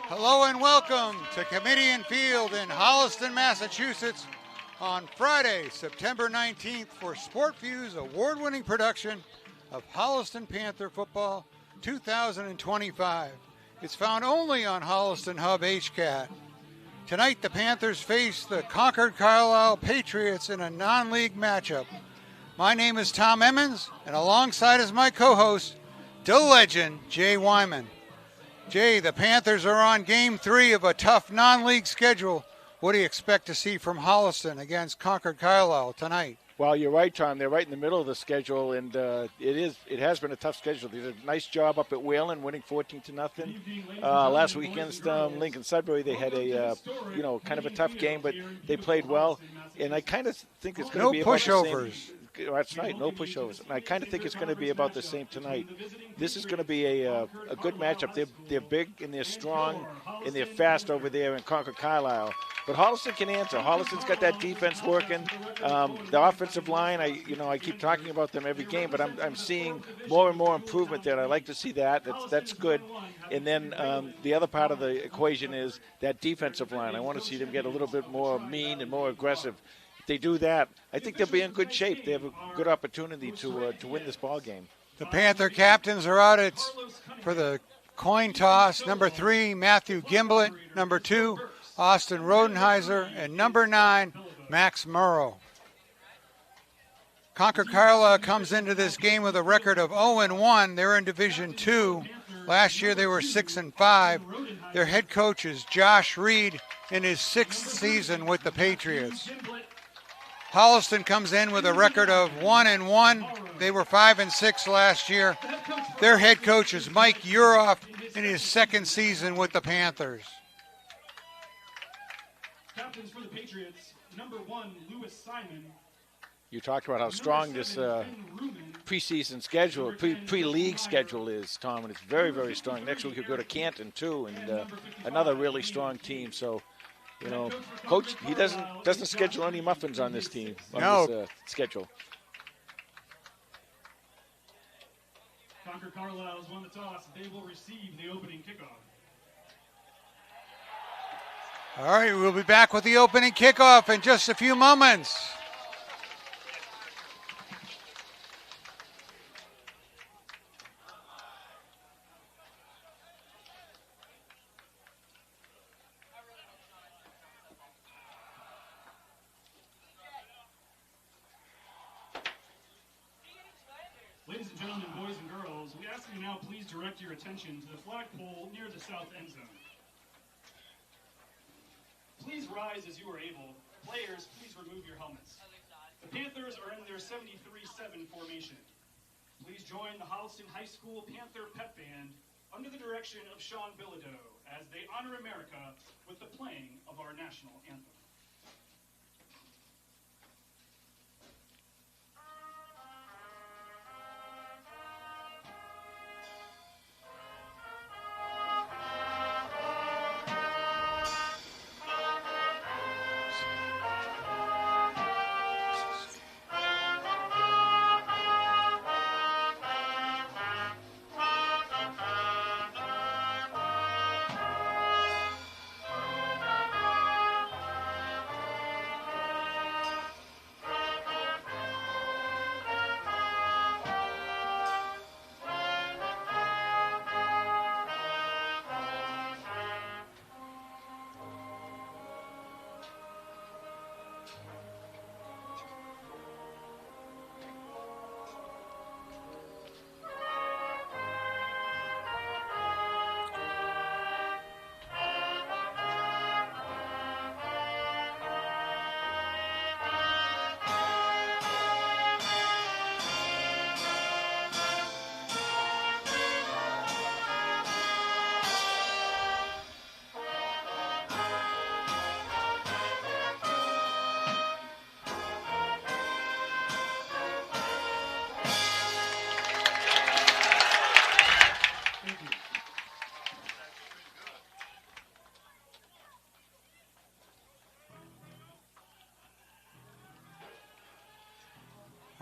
Hello and welcome to Kamitian Field in Holliston, Massachusetts on Friday, September 19th for SportView's award-winning production of Holliston Panther Football 2025. It's found only on Holliston Hub HCAT. Tonight the Panthers face the Concord-Carlisle Patriots in a non-league matchup. My name is Tom Emmons, and alongside is my co-host, the legend, Jay Wyman. Jay, the Panthers are on Game 3 of a tough non-league schedule. What do you expect to see from Holliston against Concord-Carlisle tonight? Well, you're right, Tom. They're right in the middle of the schedule, and it has been a tough schedule. They did a nice job up at Whalen, winning 14-0. Last week against Lincoln Sudbury, they had a kind of a tough game, but they played well. And I kind of think it's going to be about pushovers. The same. That's right, no pushovers. And I kind of think it's going to be about the same tonight. This is going to be a good matchup. They're big and they're strong and they're fast over there in Concord-Carlisle. But Holliston can answer. Holliston's got that defense working. The offensive line, I keep talking about them every game, but I'm seeing more and more improvement there. I like to see that. That's good. And then the other part of the equation is that defensive line. I want to see them get a little bit more mean and more aggressive. If they do that, I think they'll be in good shape. They have a good opportunity to win this ball game. The Panther captains are out for the coin toss. Number 3, Matthew Gimblett. Number 2, Austin Rodenheiser. And number 9, Max Murrow. Concord-Carlisle comes into this game with a record of 0-1. They're in Division 2. Last year they were 6-5. Their head coach is Josh Reed in his 6th season with the Patriots. Holliston comes in with a record of 1-1. They were 5-6 last year. Their head coach is Mike Uroff in his 2nd season with the Panthers. Captains for the Patriots, number 1, Lewis Simon. You talked about how strong this preseason schedule, pre-league schedule is, Tom, and it's very, very strong. Next week you'll go to Canton, too, and another really strong team. So, Coach, he doesn't schedule any muffins on this team, this schedule. Concord-Carlisle has won the toss. They will receive the opening kickoff. All right, we'll be back with the opening kickoff in just a few moments. Ladies and gentlemen, boys and girls, we ask you now please direct your attention to the flagpole near the south end zone. Please rise as you are able. Players, please remove your helmets. The Panthers are in their 73-7 formation. Please join the Holliston High School Panther Pep Band under the direction of Sean Bilodeau as they honor America with the playing of our national anthem.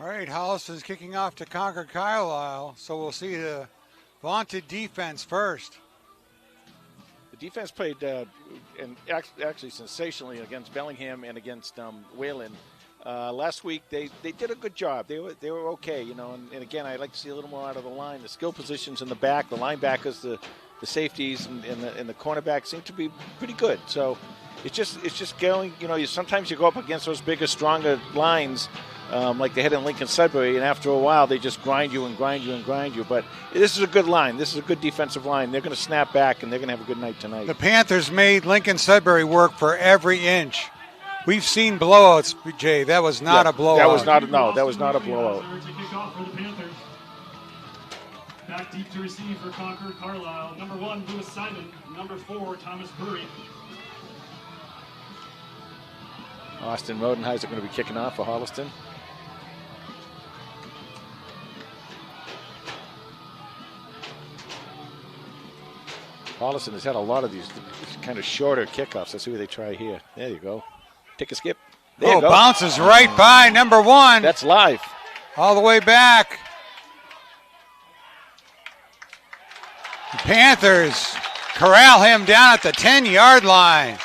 All right, Holliston's kicking off to Concord-Carlisle, so we'll see the vaunted defense first. The defense played and actually sensationally against Bellingham and against Wayland. Last week they did a good job. They were okay, you know. And again, I'd like to see a little more out of the line. The skill positions in the back, the linebackers, the safeties, and the cornerback seem to be pretty good. So it's just going. You know, sometimes you go up against those bigger, stronger lines. Like they had in Lincoln Sudbury, and after a while they just grind you and grind you and grind you. But this is a good line. This is a good defensive line. They're going to snap back, and they're going to have a good night tonight. The Panthers made Lincoln Sudbury work for every inch. We've seen blowouts, Jay. That was not a blowout. That was not a blowout. Back deep to receive for Concord-Carlisle. Number 1, Lewis Simon. Number 4, Thomas Burry. Austin Rodenheiser going to be kicking off for Holliston. Holliston has had a lot of these kind of shorter kickoffs. Let's see what they try here. There you go. Take a skip. There you go. Bounces right by number 1. That's live. All the way back. The Panthers corral him down at the 10-yard line.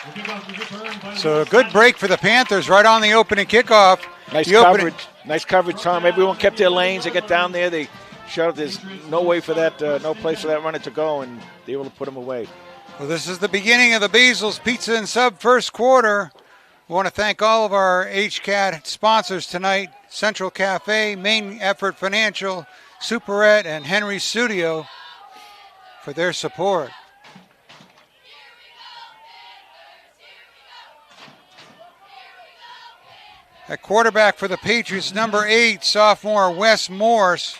So a good break for the Panthers right on the opening kickoff. Nice coverage. Nice coverage, Tom. Everyone kept their lanes. They get down there. They showed there's no way for that, no place for that runner to go, and they were able to put him away. Well, this is the beginning of the Basil's Pizza and Sub first quarter. We want to thank all of our HCAT sponsors tonight: Central Cafe, Main Effort Financial, Superette, and Henry Studio for their support. At quarterback for the Patriots, number 8, sophomore Wes Morse.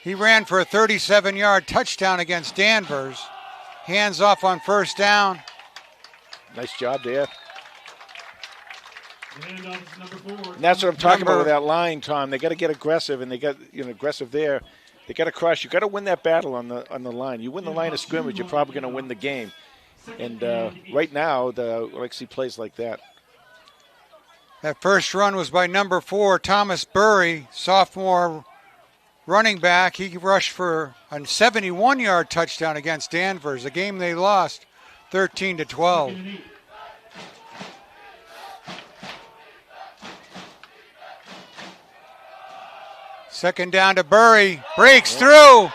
He ran for a 37-yard touchdown against Danvers. Hands off on first down. Nice job there. And that's what I'm talking about with that line, Tom. They got to get aggressive, and they got aggressive there. They got to crush. You got to win that battle on the line. You win the line of scrimmage, you're probably going to win the game. And right now, the Lexi plays like that. That first run was by number 4, Thomas Burry, sophomore running back. He rushed for a 71-yard touchdown against Danvers, a game they lost 13-12. Second down to Burry, breaks through.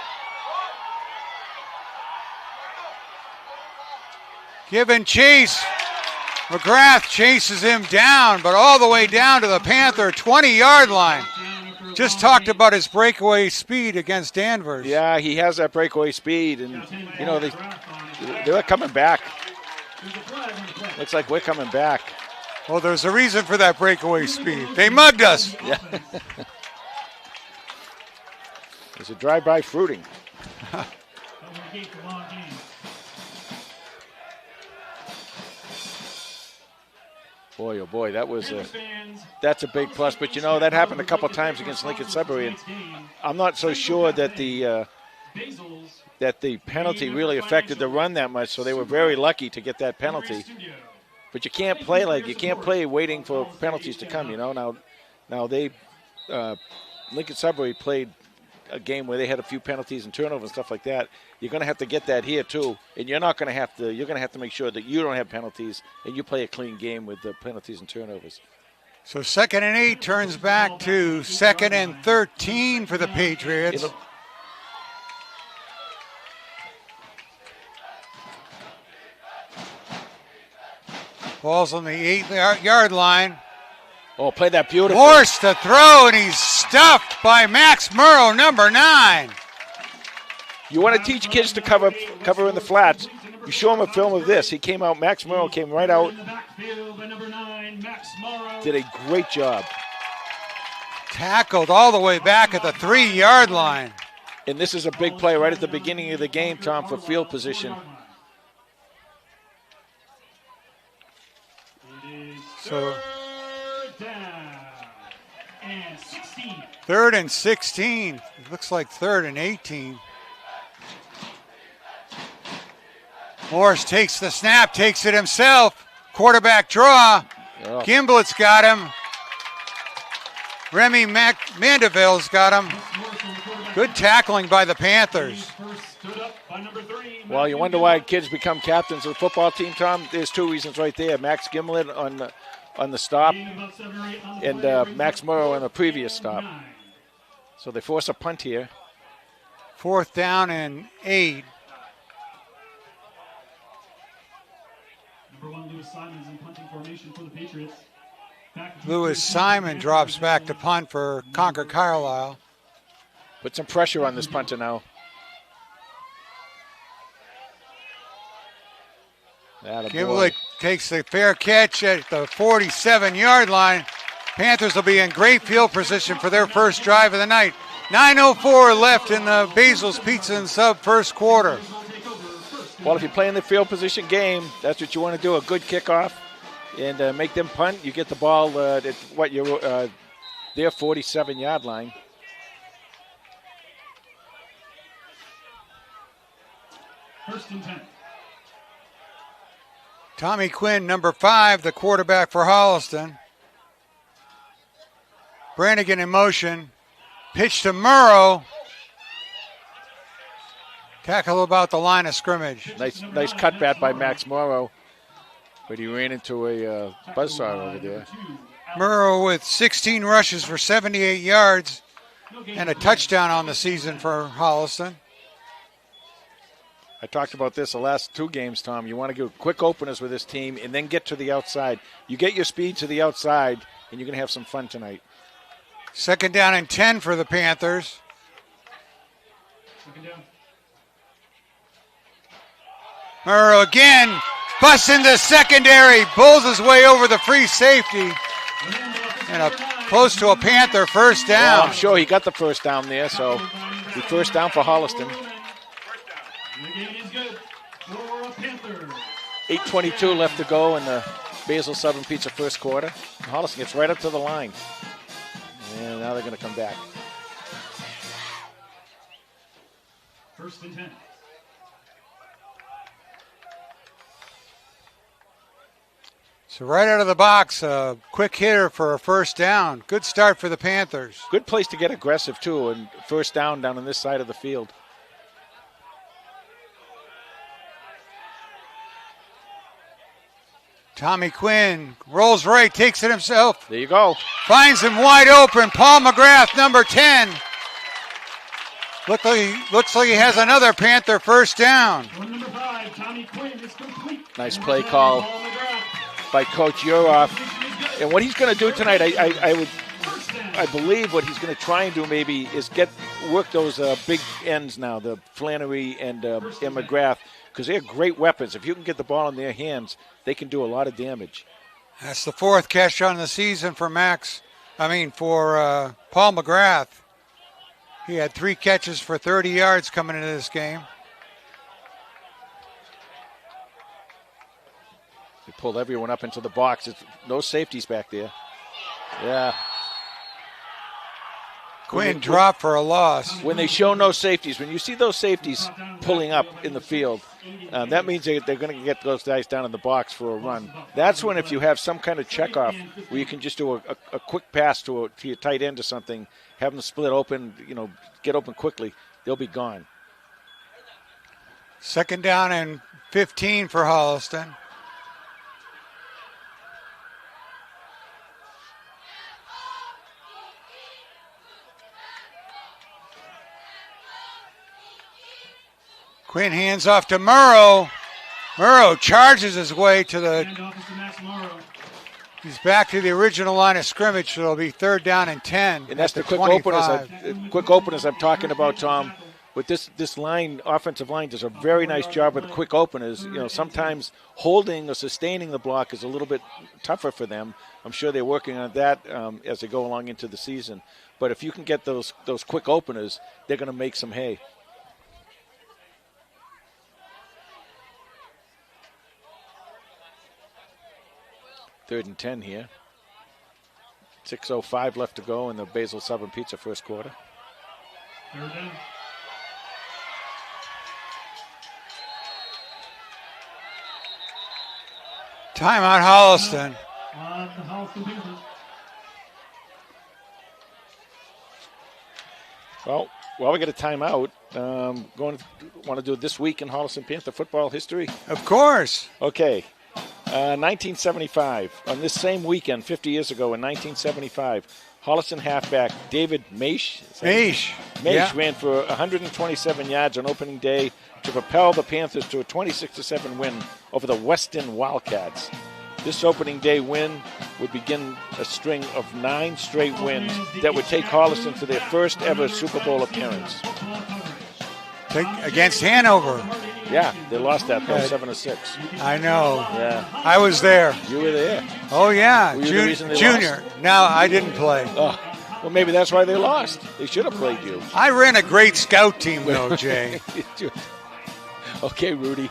Giving chase. McGrath chases him down, but all the way down to the Panther 20-yard line. Just talked about his breakaway speed against Danvers. Yeah, he has that breakaway speed, and they're coming back. Looks like we're coming back. Well, there's a reason for that breakaway speed. They mugged us. Yeah. There's a drive-by fruiting. Boy, oh boy, that's a big plus. But that happened a couple times against Lincoln Sudbury, and I'm not so sure that the penalty really affected the run that much. So they were very lucky to get that penalty. But you can't play waiting for penalties to come. Now they Lincoln Sudbury played a game where they had a few penalties and turnovers and stuff like that. You're going to have to get that here too, and you're going to have to make sure that you don't have penalties and you play a clean game with the penalties and turnovers. So 2nd and 8 turns back to 2nd and 13 for the Patriots. Ball's on the 8-yard line. Oh, play that beautiful. Forced to throw, and he's stuffed by Max Murrow, number 9. You want to teach kids to cover in the flats. You show them a film of this. Max Murrow came right out. Did a great job. Tackled all the way back at the 3-yard line. And this is a big play right at the beginning of the game, Tom, for field position. So down and 16. 3rd and 16. It looks like 3rd and 18. Morris takes the snap, takes it himself. Quarterback draw. Oh. Gimblett's got him. Remy Mandeville's got him. Good tackling by the Panthers. Stood up by number 3. Well, you wonder why kids become captains of the football team, Tom. There's two reasons right there. Max Gimlet on the stop and Max Morrow on the previous stop. So they force a punt here. 4th down and 8. Number 1, Lewis Simon's in punting formation for the Patriots. Lewis Simon drops back to punt for Concord-Carlisle. Put some pressure on this punter now. Gimlet takes the fair catch at the 47-yard line. Panthers will be in great field position for their first drive of the night. 9:04 left in the Basil's Pizza and Sub first quarter. Well, if you're playing the field position game, that's what you want to do, a good kickoff, and make them punt. You get the ball at their 47-yard line. First and 10. Tommy Quinn, number 5, the quarterback for Holliston. Brannigan in motion. Pitch to Murrow. Tackle about the line of scrimmage. Nice cutback by Max Morrow, but he ran into a buzzsaw over there. Murrow with 16 rushes for 78 yards and a touchdown on the season for Holliston. I talked about this the last 2 games, Tom. You want to get quick openers with this team and then get to the outside. You get your speed to the outside, and you're going to have some fun tonight. 2nd down and 10 for the Panthers. Murrow again, busts into secondary, pulls his way over the free safety, and close to a Panther first down. Well, I'm sure he got the first down there, so the first down for Holliston. 8:22 left to go in the Basil Southern Pizza first quarter. Holliston gets right up to the line. And now they're going to come back. First and 10. So right out of the box, a quick hitter for a first down. Good start for the Panthers. Good place to get aggressive, too, and first down on this side of the field. Tommy Quinn rolls right, takes it himself. There you go. Finds him wide open. Paul McGrath, number 10. Looks like he has another Panther first down. Number 5, Tommy Quinn is complete. Nice play call by Coach Uroff. And what he's going to do tonight, I believe what he's going to try and do maybe is work those big ends now, the Flannery and McGrath, because they're great weapons. If you can get the ball in their hands, they can do a lot of damage. That's the 4th catch on the season for Paul McGrath. He had 3 catches for 30 yards coming into this game. They pulled everyone up into the box. No safeties back there. Yeah. Quinn dropped for a loss. When they show no safeties, when you see those safeties pulling up in the field, that means they're going to get those guys down in the box for a run. That's when, if you have some kind of checkoff where you can just do a quick pass to your tight end or something, have them split open, get open quickly, they'll be gone. 2nd down and 15 for Holliston. Quinn hands off to Murrow. Murrow charges his way to the... He's back to the original line of scrimmage, so it'll be 3rd down and 10. And that's the quick openers I'm talking about, Tom. With this line, offensive line does a very nice job with the quick openers. Sometimes holding or sustaining the block is a little bit tougher for them. I'm sure they're working on that as they go along into the season. But if you can get those quick openers, they're going to make some hay. 3rd and 10 here. 6:05 left to go in the Basil Southern Pizza first quarter. 3rd down. Timeout Holliston. On the Holliston Panthers. Well, while we get a timeout, want to do this week in Holliston Panther football history? Of course. Okay. 1975, on this same weekend, 50 years ago in 1975, Holliston halfback David Maish Yeah. ran for 127 yards on opening day to propel the Panthers to a 26-7 win over the Weston Wildcats. This opening day win would begin a string of 9 straight wins that would take Holliston to their first ever Super Bowl appearance. Against Hanover. Yeah, they lost that though, 7-6. I know. Yeah, I was there. you were there. Oh, yeah. Were you the reason they Junior. No, I didn't play. Oh, well, maybe that's why they lost. They should have played you. I ran a great scout team, though, Jay. Okay, Rudy.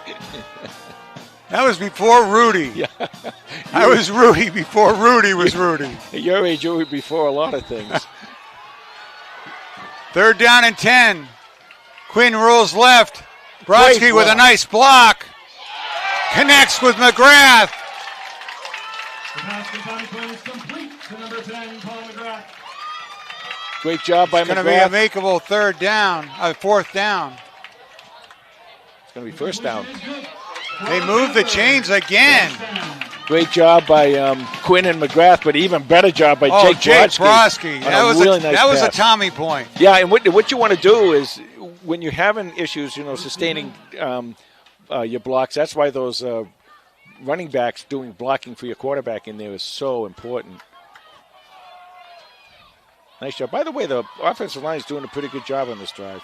That was before Rudy. Yeah. I was Rudy before Rudy was Rudy. At your age, you were before a lot of things. 3rd down and 10. Quinn rolls left. Brodsky with a nice block. Connects with McGrath. The pass to Tommy Quinn is complete to number 10, Paul McGrath. Great job by It's going to be a McGrath. makeable 4th down. It's going to be 1st down. They move the chains again. Great job by Quinn and McGrath, but even better job by Jake Brodsky. That was a Tommy point. Yeah, and what you want to do is when you're having issues, sustaining your blocks, that's why those running backs doing blocking for your quarterback in there is so important. Nice job. By the way, the offensive line is doing a pretty good job on this drive.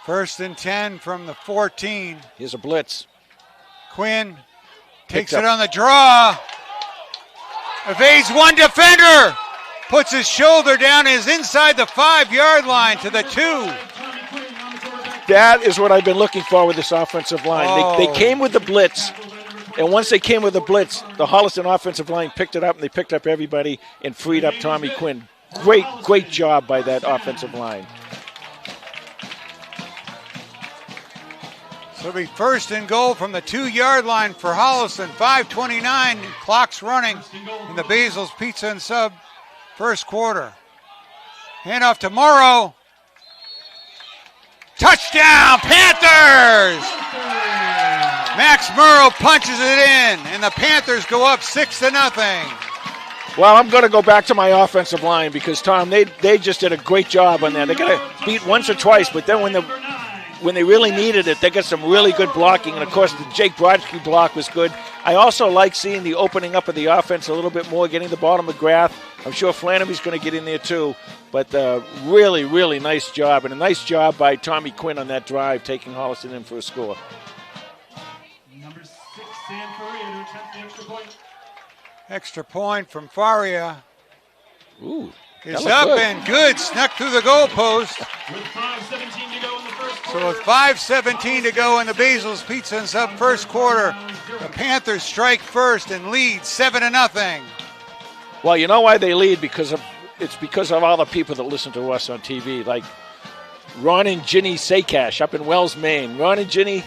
1st and 10 from the 14. Here's a blitz. Quinn takes it on the draw. Evades one defender. Puts his shoulder down, is inside the 5-yard line to the 2. That is what I've been looking for with this offensive line. They came with the blitz, and once they came with the blitz, the Holliston offensive line picked it up, and they picked up everybody and freed up Tommy Quinn. Great job by that offensive line. So it'll be 1st and goal from the 2-yard line for Holliston. 5:29, clock's running in the Basil's Pizza and Sub first quarter. Handoff to Morrow. Touchdown, Panthers! Max Morrow punches it in, and the Panthers go up 6-0. Well, I'm going to go back to my offensive line because, Tom, they just did a great job on that. They got to beat once or twice, but then when they really needed it, they got some really good blocking. And, of course, the Jake Brodsky block was good. I also like seeing the opening up of the offense a little bit more, getting the ball to McGrath. I'm sure Flannery's going to get in there too. But really, really nice job. And a nice job by Tommy Quinn on that drive, taking Holliston in for a score. Number 6, Sam Faria to attempt the extra point. Extra point from Faria. Ooh. Is up good. And good. Snuck through the goalpost. With 5:17 to go in the first quarter. So with 5:17 to go in the Basil's Pizza and Sub first quarter, the Panthers strike first and lead 7-0. Well, you know why they lead? Because of all the people that listen to us on TV, like Ron and Ginny Sakash up in Wells, Maine. Ron and Ginny,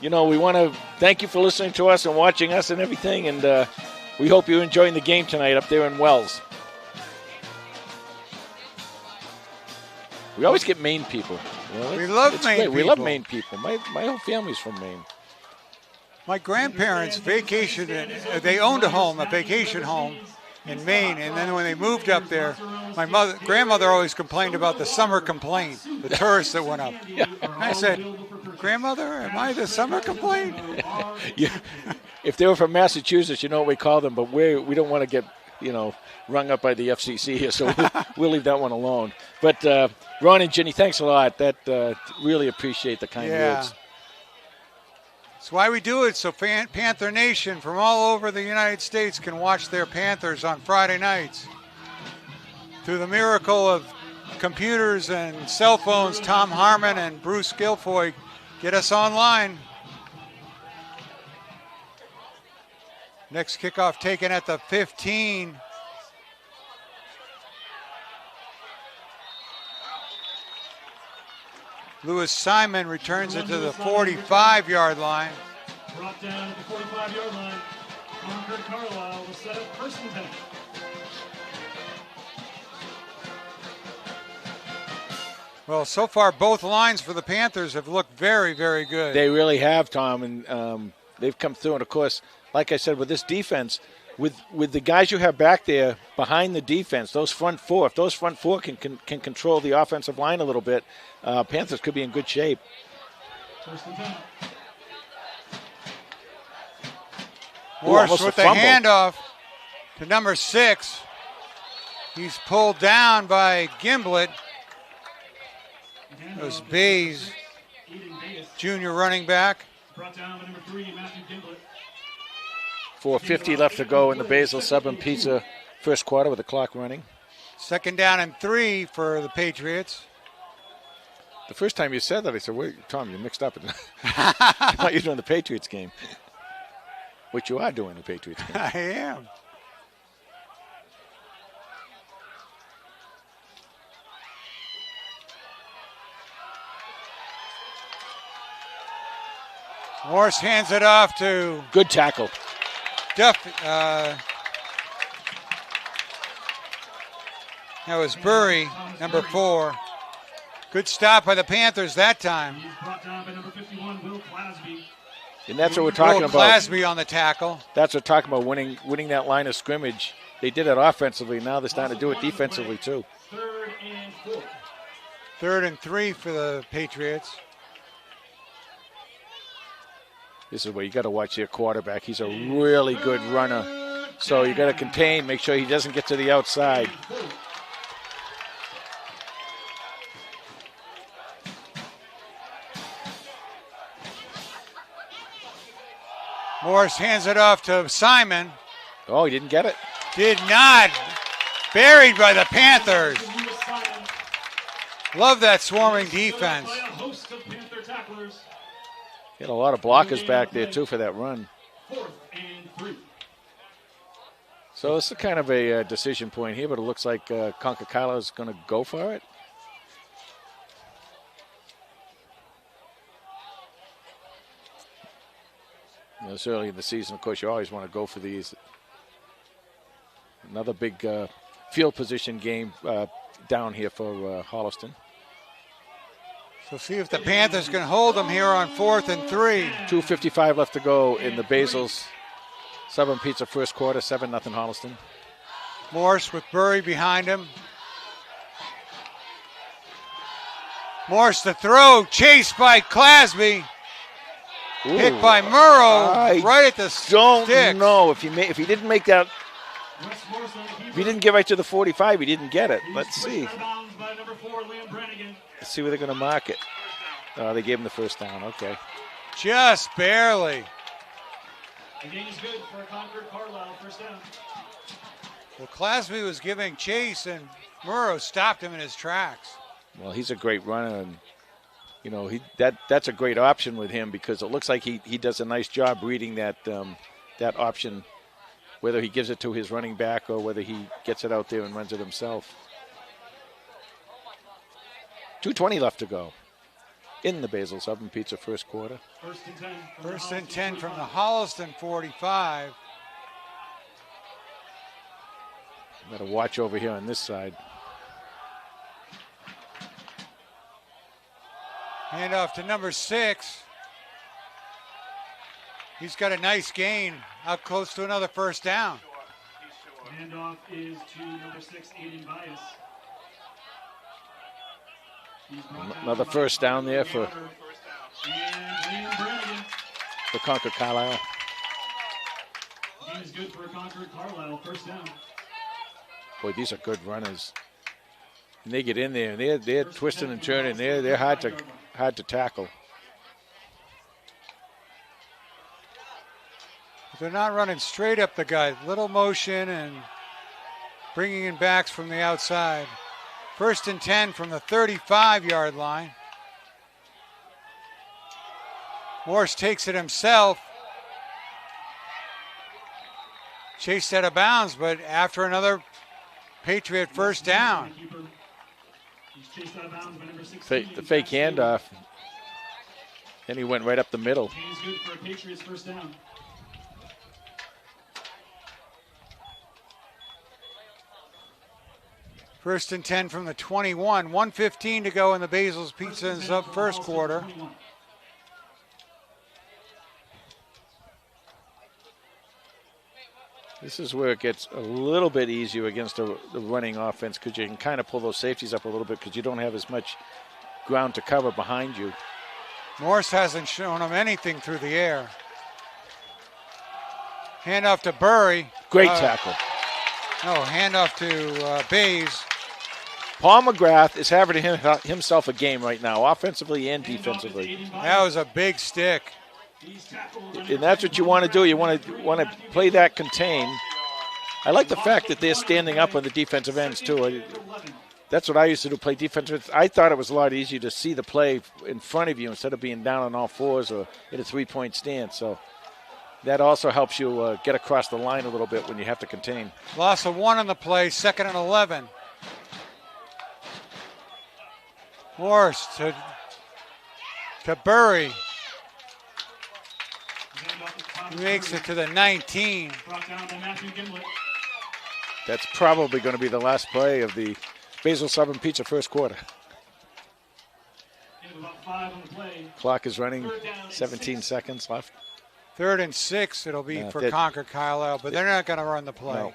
we want to thank you for listening to us and watching us and everything, and we hope you're enjoying the game tonight up there in Wells. We always get Maine people. We love Maine people. We love Maine people. My whole family's from Maine. My grandparents vacationed, they owned a vacation home in Maine, and then when they moved up there, my grandmother always complained about the summer complaint, the tourists that went up. Yeah. I said, Grandmother, am I the summer complaint? Yeah. If they were from Massachusetts, you know what we call them, but we don't want to get, rung up by the FCC here, so we'll leave that one alone. But Ron and Ginny, thanks a lot. That really appreciate the kind words. That's why we do it, so Panther Nation from all over the United States can watch their Panthers on Friday nights. Through the miracle of computers and cell phones, Tom Harmon and Bruce Guilfoy get us online. Next kickoff taken at the 15. Lewis Simon returns it to the 45-yard line. Brought down at the 45-yard line. Concord-Carlisle will set up 1st and 10. Well, so far both lines for the Panthers have looked very, very good. They really have, Tom, and they've come through. And, of course, like I said, with this defense, with the guys you have back there behind the defense, those front four, if those front four can control the offensive line a little bit, Panthers could be in good shape. Morse with the handoff to number 6. He's pulled down by Gimblett. It was Bays, junior running back. Brought down by number 3, Matthew Gimblett. 4:50 left to go in the Basil Sub and Pizza first quarter with the clock running. 2nd down and 3 for the Patriots. The first time you said that, I said, wait, Tom, you're mixed up. I thought you were doing the Patriots game. Which you are doing the Patriots game. I am. Morse hands it off to good tackle. Duffy. That was Burry, number 4. Good stop by the Panthers that time. He's brought down by number 51, Will Clasby. And that's what we're talking about. Clasby on the tackle. That's what we're talking about, winning that line of scrimmage. They did it offensively. Now they're starting to do it defensively, too. 3rd and 4. 3rd and 3 for the Patriots. This is where you got to watch your quarterback. He's a really good runner. So you got to contain, make sure he doesn't get to the outside. Morris hands it off to Simon. Oh, he didn't get it? Did not. Buried by the Panthers. Love that swarming defense. He had a lot of blockers back there, too, for that run. 4th and 3. So this is kind of a decision point here, but it looks like Concord-Carlisle is going to go for it. This early in the season, of course, you always want to go for these. Another big field position game down here for Holliston. So see if the Panthers can hold them here on 4th and 3. 2:55 left to go in the Basil's Sub and Pizza first quarter, 7-0 Holliston. Morse with Burry behind him. Morse the throw, chased by Clasby. Ooh. Hit by Murrow right at the don't know sticks. if he didn't make that. If he didn't get right to the 45, he didn't get it. Let's see. Let's see where they're going to mark it. Oh, they gave him the first down. Okay. Just barely. The game is good for Concord-Carlisle, first down. Well, Clasby was giving chase, and Murrow stopped him in his tracks. Well, he's a great runner, and you know that's a great option with him because it looks like he does a nice job reading that that option, whether he gives it to his running back or whether he gets it out there and runs it himself. 2:20 left to go in the Basil Sub and Pizza first quarter. 1st and 10. 1st and 10 from the Holliston 45. Got to watch over here on this side. Handoff to number 6. He's got a nice gain out close to another first down. Handoff is to number 6, Aiden Bias. Another first down there for Concord-Carlisle. Game is good for Concord-Carlisle, first down. Boy, these are good runners. And they get in there and they're twisting and turning. They're hard to tackle. They're not running straight up the guy. Little motion and bringing in backs from the outside. 1st and 10 from the 35-yard line. Morse takes it himself. Chased out of bounds, but after another Patriot first down. The fake handoff. Then he went right up the middle. Game's good for a Patriots first down. First and 10 from the 21. 1:15 to go in the Basil's Pizza and Sub first quarter. This is where it gets a little bit easier against the running offense because you can kind of pull those safeties up a little bit because you don't have as much ground to cover behind you. Morse hasn't shown him anything through the air. Handoff to Burry. Great tackle. No, handoff to Bays. Paul McGrath is having himself a game right now, offensively and defensively. That was a big stick. And that's what you want to do. You want to play that contain. I like the fact that they're standing up on the defensive ends, too. That's what I used to do, play defensive. I thought it was a lot easier to see the play in front of you instead of being down on all fours or in a three-point stance. So that also helps you get across the line a little bit when you have to contain. Loss of 1 on the play, 2nd and 11. Morse to Burry. He makes it to the 19. That's probably going to be the last play of the Basil Southern Pizza first quarter. Clock is running, 17 seconds left. 3rd and 6 it'll be for Concord-Carlisle, but they're not going to run the play. No.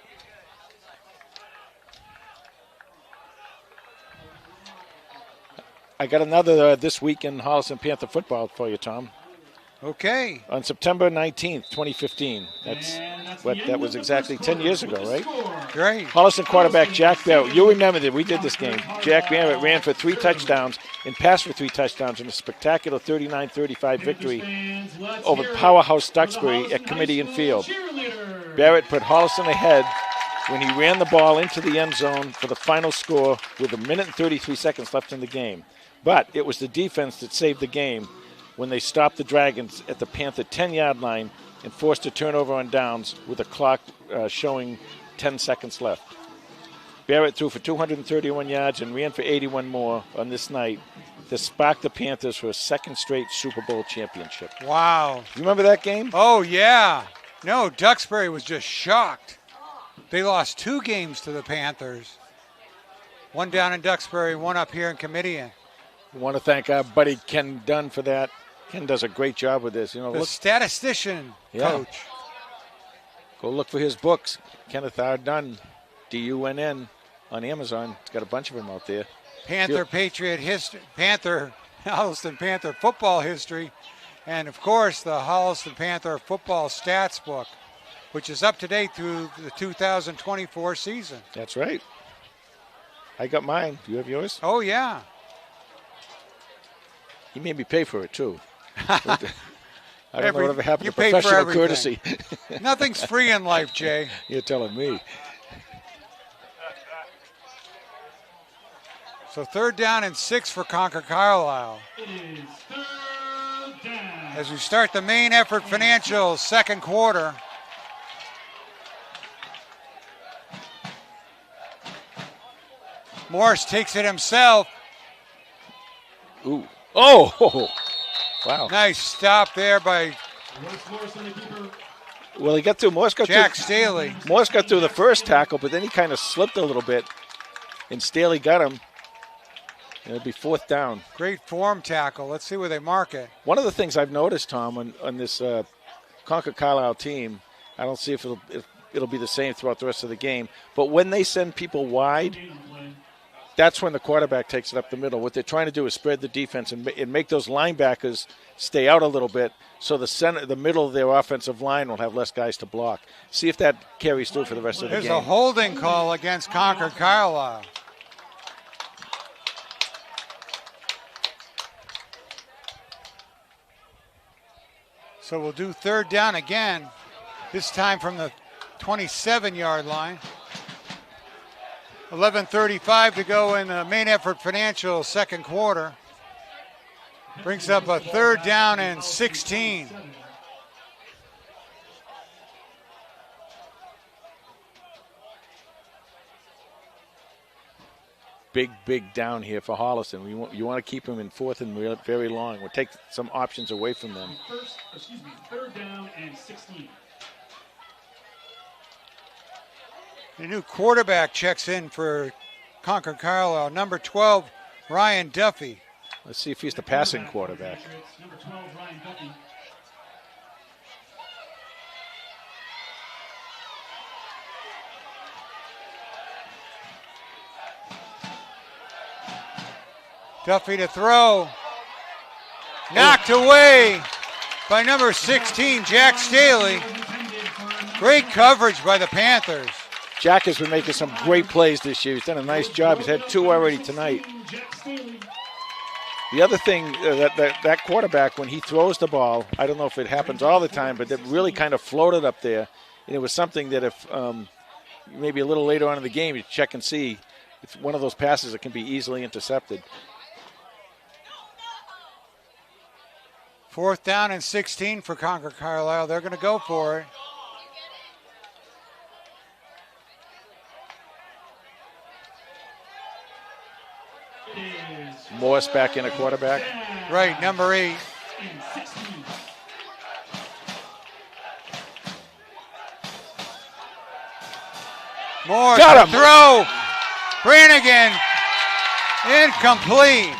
I got another This Week in Holliston Panther football for you, Tom. Okay. On September 19th, 2015. That was exactly 10 years ago, right? Great. Holliston quarterback Jack Barrett. You remember that we did this game. Jack Barrett ran for 3 touchdowns and passed for 3 touchdowns in a spectacular 39-35 victory over powerhouse Duxbury at Kamitian Field. Barrett put Holliston ahead when he ran the ball into the end zone for the final score with 1 minute and 33 seconds left in the game. But it was the defense that saved the game when they stopped the Dragons at the Panther 10-yard line and forced a turnover on downs with the clock showing 10 seconds left. Barrett threw for 231 yards and ran for 81 more on this night to spark the Panthers for a 2nd straight Super Bowl championship. Wow. You remember that game? Oh, yeah. No, Duxbury was just shocked. They lost 2 games to the Panthers. 1 down in Duxbury, 1 up here in Kamitian. We want to thank our buddy Ken Dunn for that. Ken does a great job with this. The statistician coach. Go look for his books. Kenneth R. Dunn, D-U-N-N, on Amazon. He's got a bunch of them out there. Panther Patriot history, Holliston Panther football history, and of course the Holliston Panther football stats book, which is up to date through the 2024 season. That's right. I got mine. Do you have yours? Oh, yeah. He made me pay for it, too. I don't know whatever happened to pay for professional everything. courtesy. Nothing's free in life, Jay. You're telling me. So 3rd down and 6 for Concord-Carlisle. It is 3rd down. As we start the main effort financial 2nd quarter. Morse takes it himself. Ooh. Oh! Wow. Nice stop there by Well, he got through. Jack Staley. Morse got through the first tackle, but then he kind of slipped a little bit, and Staley got him. It'll be 4th down. Great form tackle. Let's see where they mark it. One of the things I've noticed, Tom, on this Concord-Carlisle team, I don't see if it'll be the same throughout the rest of the game, but when they send people wide, that's when the quarterback takes it up the middle. What they're trying to do is spread the defense and make those linebackers stay out a little bit so the middle of their offensive line will have less guys to block. See if that carries through for the rest of the game. There's a holding call against Concord-Carlisle. So we'll do 3rd down again, this time from the 27-yard line. 11:35 to go in the main effort financial 2nd quarter. Brings up a 3rd down and 16. Big down here for Holliston. You want to keep them in 4th and very long. We'll take some options away from them. 3rd down and 16. The new quarterback checks in for Concord-Carlisle. Number 12, Ryan Duffy. Let's see if he's the passing quarterback. Number 12, Ryan Duffy. Duffy to throw. Knocked away by number 16, Jack Staley. Great coverage by the Panthers. Jack has been making some great plays this year. He's done a nice job. He's had 2 already tonight. The other thing, that quarterback, when he throws the ball, I don't know if it happens all the time, but it really kind of floated up there. And it was something that if maybe a little later on in the game, you check and see. It's one of those passes that can be easily intercepted. 4th down and 16 for Concord-Carlisle. They're going to go for it. Morse back in a quarterback. Right, number 8. Morse, got him. Throw. Brannigan, incomplete.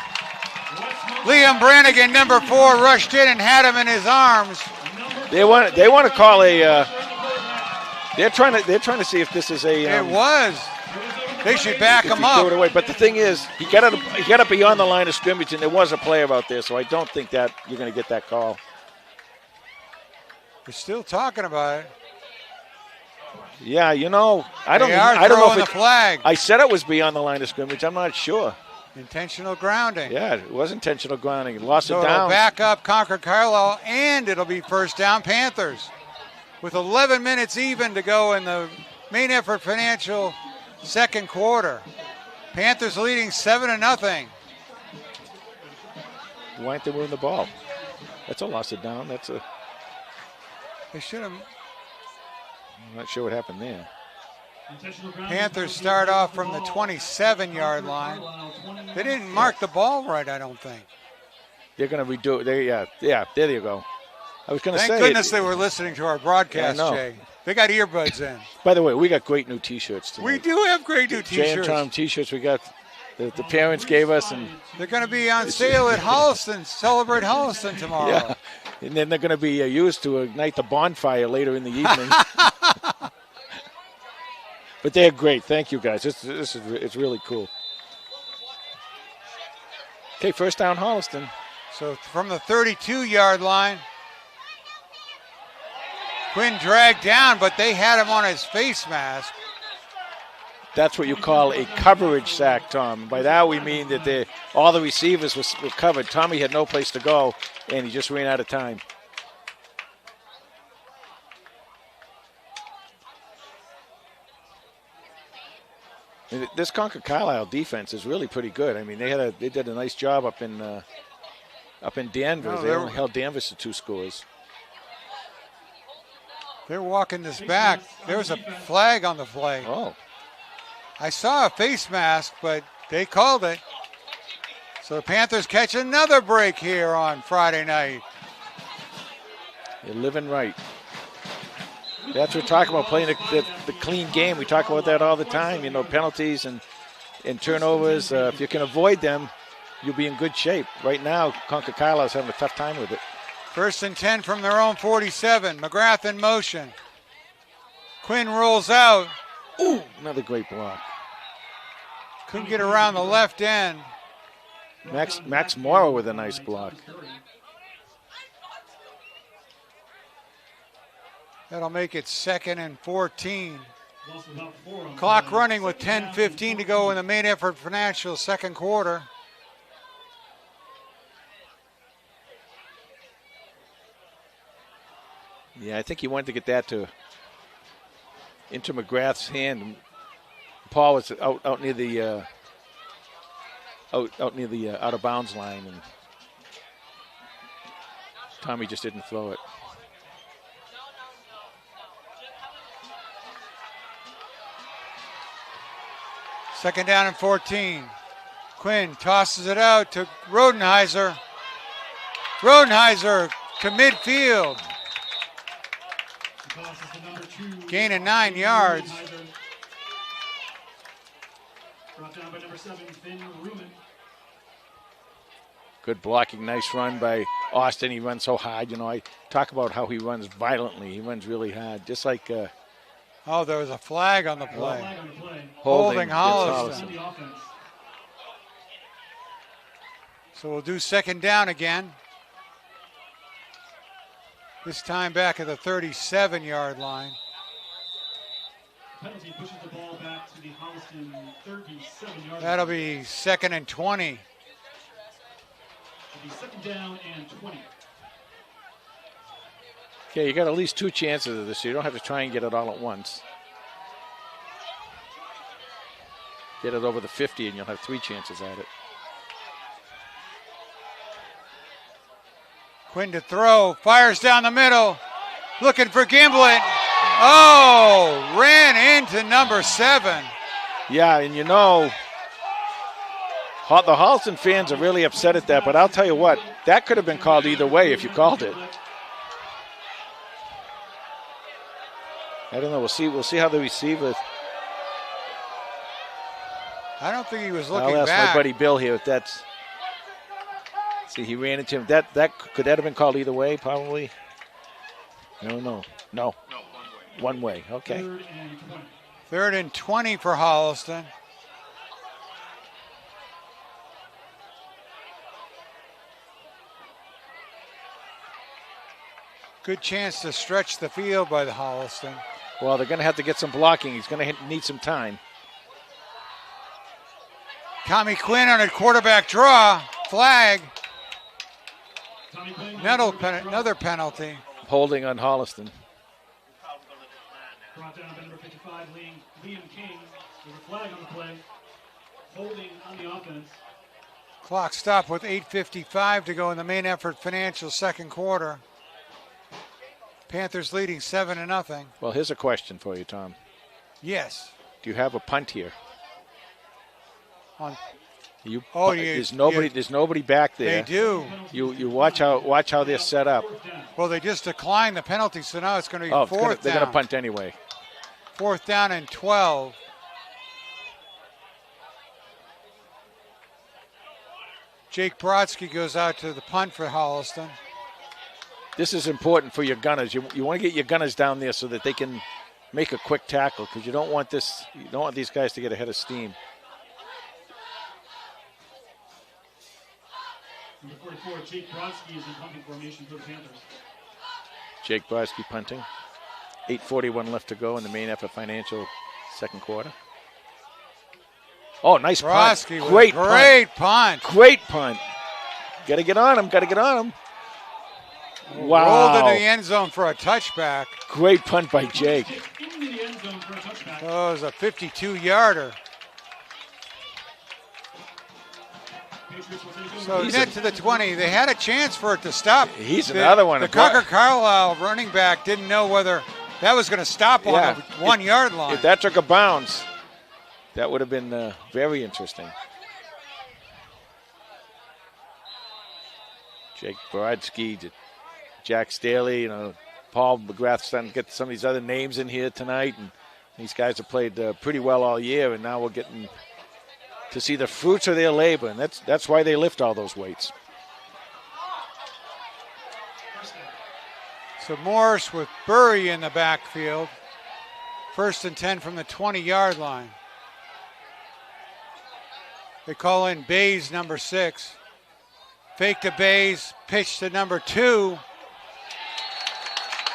Liam Brannigan, number 4, rushed in and had him in his arms. They want to call a. They're trying to see if this is a. It was. They should back him up. Threw it away. But the thing is, he got up beyond the line of scrimmage, and there was a player out there. So I don't think that you're going to get that call. We're still talking about it. Yeah, I don't know if the flag. I said it was beyond the line of scrimmage. I'm not sure. Intentional grounding. Yeah, it was intentional grounding. Lost so it down. It'll back up Concord-Carlisle, and it'll be 1st down Panthers. With 11 minutes even to go in the main effort financial second quarter. Panthers leading 7-0. Why aren't they moving the ball? That's a loss it down. They should have. I'm not sure what happened there. Panthers start off from the 27-yard line. They didn't mark the ball right, I don't think. They're going to redo it. Yeah, there you go. I was going to say. Thank goodness they were listening to our broadcast, Jay. They got earbuds in. By the way, we got great new T-shirts tonight. We do have great new T-shirts. Jay and Tom T-shirts we got the parents gave us. And they're going to be on sale at Holliston, Celebrate Holliston tomorrow. Yeah, and then they're going to be used to ignite the bonfire later in the evening. But they're great. Thank you, guys. It's really cool. Okay, 1st down Holliston. So from the 32-yard line, Quinn dragged down, but they had him on his face mask. That's what you call a coverage sack, Tom. By that we mean that all the receivers were covered. Tommy had no place to go, and he just ran out of time. And this Concord-Carlisle defense is really pretty good. I mean, they did a nice job up in Danvers. They only held Danvers to 2 scores. They're walking this back. There's a flag on the play. Oh. I saw a face mask, but they called it. So the Panthers catch another break here on Friday night. They're living right. That's what we're talking about, playing the clean game. We talk about that all the time, penalties and turnovers. If you can avoid them, you'll be in good shape. Right now, Concord-Carlisle is having a tough time with it. 1st and 10 from their own 47. McGrath in motion. Quinn rolls out. Ooh, another great block. Couldn't get around the left end. Max Morrow with a nice block. That'll make it 2nd and 14. Clock running with 10:15 to go in the main effort financial second quarter. Yeah, I think he wanted to get that into McGrath's hand. Paul was out near the out of bounds line, and Tommy just didn't throw it. Second down and 14. Quinn tosses it out to Rodenheiser. Rodenheiser to midfield. Gain of 9 yards. Brought down by number 7, Finn Ruman. Good blocking, nice run by Austin. He runs so hard. You know, I talk about how he runs violently. He runs really hard, just like Oh, there was a flag on the play. Flag on the play. Holding against Holliston. On the offense. So we'll do second down again. This time back at the 37-yard line. Penalty pushes the ball back to the Holliston 37-yard line. That'll be 2nd and 20. It'll be 2nd down and 20. Okay, you got at least 2 chances of this, so you don't have to try and get it all at once. Get it over the 50 and you'll have 3 chances at it. Quinn to throw, fires down the middle, looking for Gimblett. Oh, ran into number 7. Yeah, and you know, the Holliston fans are really upset at that, but I'll tell you what, that could have been called either way if you called it. I don't know. We'll see how they receive it. I don't think he was looking I'll ask back. my buddy Bill here if that's. See, he ran into him. Could that have been called either way? Probably. I don't know. No. One way. Okay. 3rd and 20 for Holliston. Good chance to stretch the field by the Holliston. Well, they're going to have to get some blocking. He's going to need some time. Tommy Quinn on a quarterback draw. Flag. Another penalty. Holding on Holliston. Brought down by number 55, Liam King. There's a flag on the play. Holding on the offense. Clock stopped with 8:55 to go in the main effort financial second quarter. Panthers leading 7-0. Well, here's a question for you, Tom. Yes. Do you have a punt here? There's nobody back there. They do. You watch how they're set up. Well, they just declined the penalty, so now it's going to be 4th down. They're going to punt anyway. 4th down and 12. Jake Brodsky goes out to the punt for Holliston. This is important for your gunners. You want to get your gunners down there so that they can make a quick tackle because you don't want these guys to get ahead of steam. Number 44, Jake Brodsky is in punting formation for the Panthers. Jake Brodsky punting. 8:41 left to go in the main effort financial second quarter. Oh, nice Brodsky punt. Great punt. Great punt. Got to get on him. Wow. Rolled into the end zone for a touchback. Great punt by Jake. Into the end zone for a touchback. Oh, it was a 52-yarder. So net to the 20. They had a chance for it to stop. He's another one. The Concord-Carlisle running back didn't know whether that was going to stop on the 1-yard line. If that took a bounce, that would have been very interesting. Jake Brodsky, Jack Staley, Paul McGrath's starting to get some of these other names in here tonight, and these guys have played pretty well all year, and now we're getting to see the fruits of their labor, and that's why they lift all those weights. So Morris with Burry in the backfield. 1st and 10 from the 20-yard line. They call in Bays, number 6. Fake to Bays, pitch to number 2.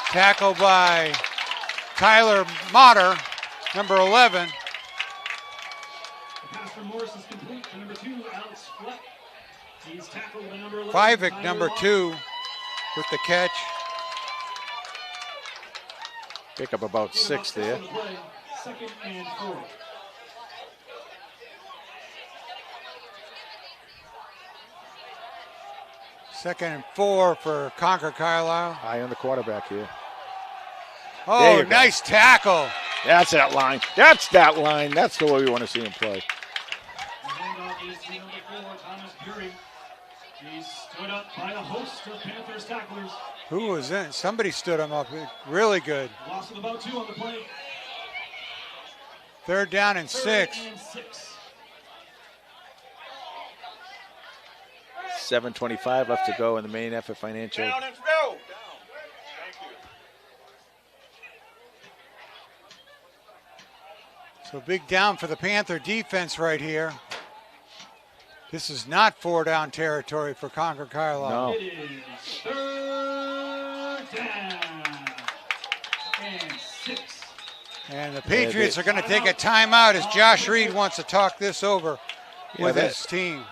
Tackle by Tyler Motter, number 11. The pass from Morris is complete to number 2, Alex Fleck. He's tackled by number 11. Fivick, number 2, with the catch. Pick up about 6 there. 2nd and 4. Second and 4 for Concord-Carlisle. High on the quarterback here. Oh, nice tackle. That's that line. That's the way we want to see him play. The handoff is to number 4, Thomas Bury. He's stood up by a host of Panthers tacklers. Who was in? Somebody stood him up. Really good. Loss of about 2 on the play. 3rd down and 6. 3rd and 6. 7:25 left to go in the main effort financial. Down and go. So big down for the Panther defense right here. This is not 4-down territory for Concord-Carlisle. No. It is 3rd down and 6. And the Patriots are going to take a timeout as Josh Reed wants to talk this over with his team.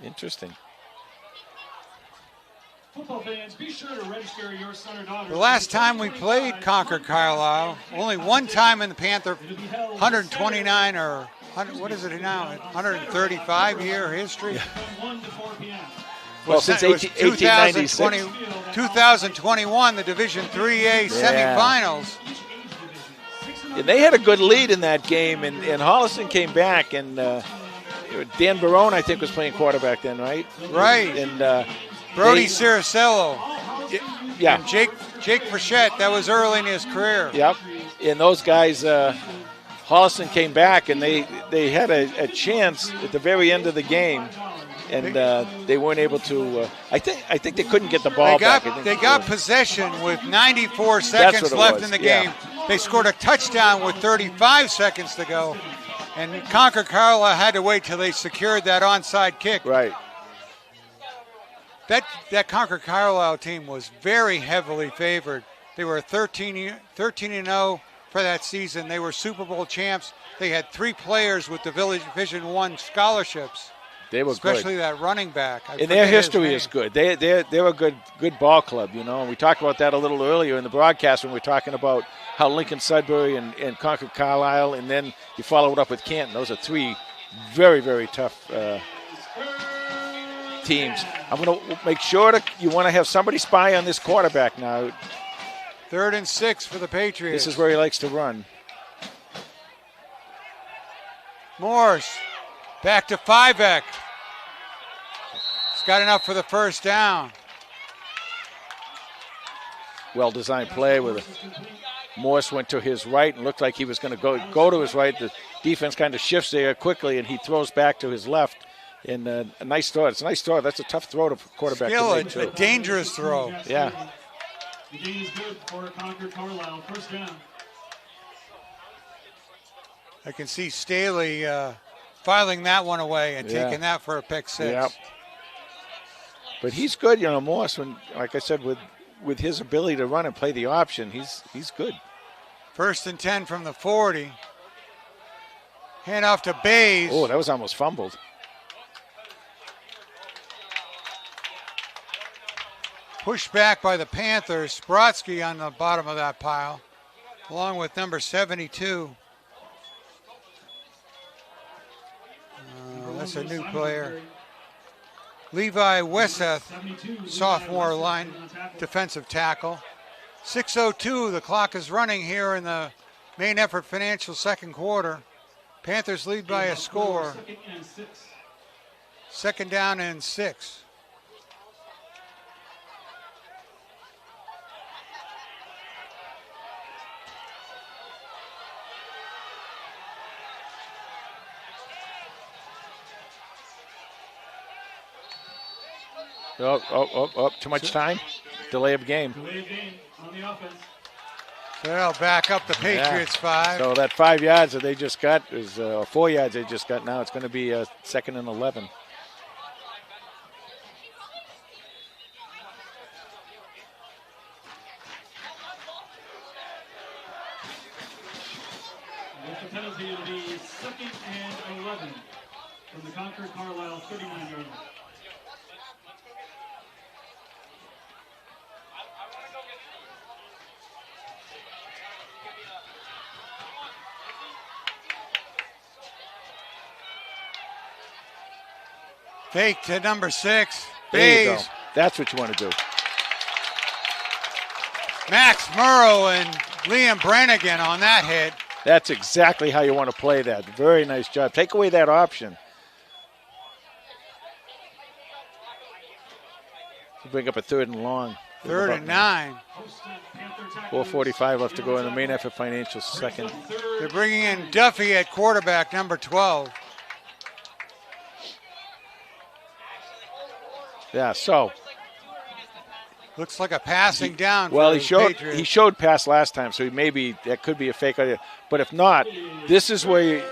Interesting. Football fans, be sure to register your son or daughter. The last time we played Concord-Carlisle, only one time in the Panther 129 or 100, what is it now? 135-year history. Yeah. From 1 to 4 p.m. Well, since 1896. 2021, the Division 3A semifinals. And they had a good lead in that game, and Holliston came back, and Dan Barone, I think, was playing quarterback then, right? Right. And Brody Ciricello. Yeah. And Jake Frechette, that was early in his career. Yep. And those guys, Holliston came back, and they had a chance at the very end of the game, and they weren't able to. I think they couldn't get the ball back. They got possession with 94 seconds left in the game. They scored a touchdown with 35 seconds to go, and Concord-Carlisle had to wait till they secured that onside kick. Right. That Concord-Carlisle team was very heavily favored. They were 13-0 for that season. They were Super Bowl champs. They had 3 players with the Division I scholarships. They were especially good. That running back. And their history is good. They're a good ball club, you know. And we talked about that a little earlier in the broadcast when we were talking about how Lincoln Sudbury and Concord-Carlisle, and then you follow it up with Canton. Those are 3 very, very tough teams. I'm going to make sure you want to have somebody spy on this quarterback now. 3rd and 6 for the Patriots. This is where he likes to run. Morse back to Fyvek. He's got enough for the 1st down. Well-designed play with Morse went to his right and looked like he was going to go to his right. The defense kind of shifts there quickly, and he throws back to his left. And a nice throw. It's a nice throw. That's a tough throw to quarterback. Still to make, a dangerous throw. Yeah. The gain is good for Concord-Carlisle. 1st down. I can see Staley filing that one away and taking that for a pick 6. Yep. But he's good, you know, Morse. When, like I said, with his ability to run and play the option, he's good. 1st and 10 from the 40. Hand off to Bays. Oh, that was almost fumbled. Pushed back by the Panthers. Brodsky on the bottom of that pile, along with number 72. That's a new player. Levi Weseth, sophomore line defensive tackle. 6:02, the clock is running here in the main effort financial 2nd quarter. Panthers lead by a score. 2nd down and 6. Oh, too much time. Delay of game. Delay of game on the offense. So they'll back up the Patriots 5. So that 5 yards that they just got is 4 yards they just got now. It's going to be 2nd and 11. With the penalty, it'll be 2nd and 11 from the Concord-Carlisle 39-yard line. Fake to number 6. There you go. Bays. That's what you want to do. Max Murrow and Liam Brannigan on that hit. That's exactly how you want to play that. Very nice job. Take away that option. Bring up a 3rd and long. 3rd and 9. 4:45 left to go in the main effort financial 2nd. They're bringing in Duffy at quarterback, number 12. Yeah, so. Looks like a passing down. Well, for the Patriots. he showed pass last time, so maybe that could be a fake idea. But if not, this is where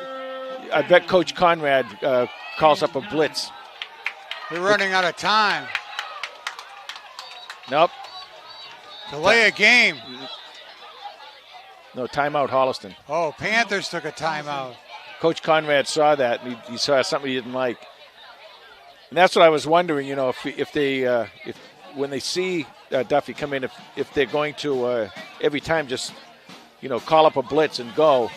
I bet Coach Conrad calls up a blitz. They're running out of time. Nope. Delay a game. No, timeout, Holliston. Oh, Panthers took a timeout. Coach Conrad saw that, and he saw something he didn't like. And that's what I was wondering, if when they see Duffy come in, if they're going to every time just, call up a blitz and go.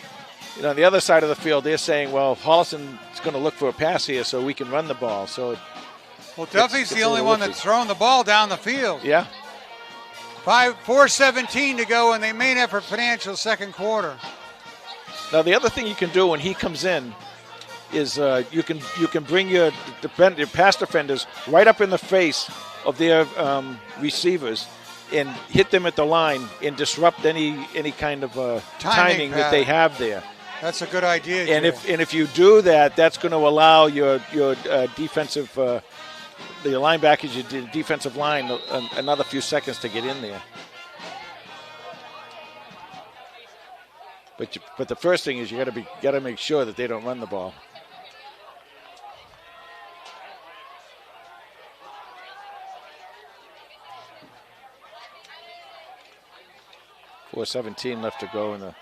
On the other side of the field, they're saying, well, Holliston's going to look for a pass here so we can run the ball. So, Duffy's the only one that's thrown the ball down the field. Yeah. 4:17 to go in the main effort financial second quarter. Now, the other thing you can do when he comes in is you can bring your pass defenders right up in the face of their receivers and hit them at the line and disrupt any kind of timing that they have there. That's a good idea. And if you do that, that's going to allow your defensive the linebackers, your defensive line, another few seconds to get in there. But the first thing is you got to make sure that they don't run the ball. .417 left to go in the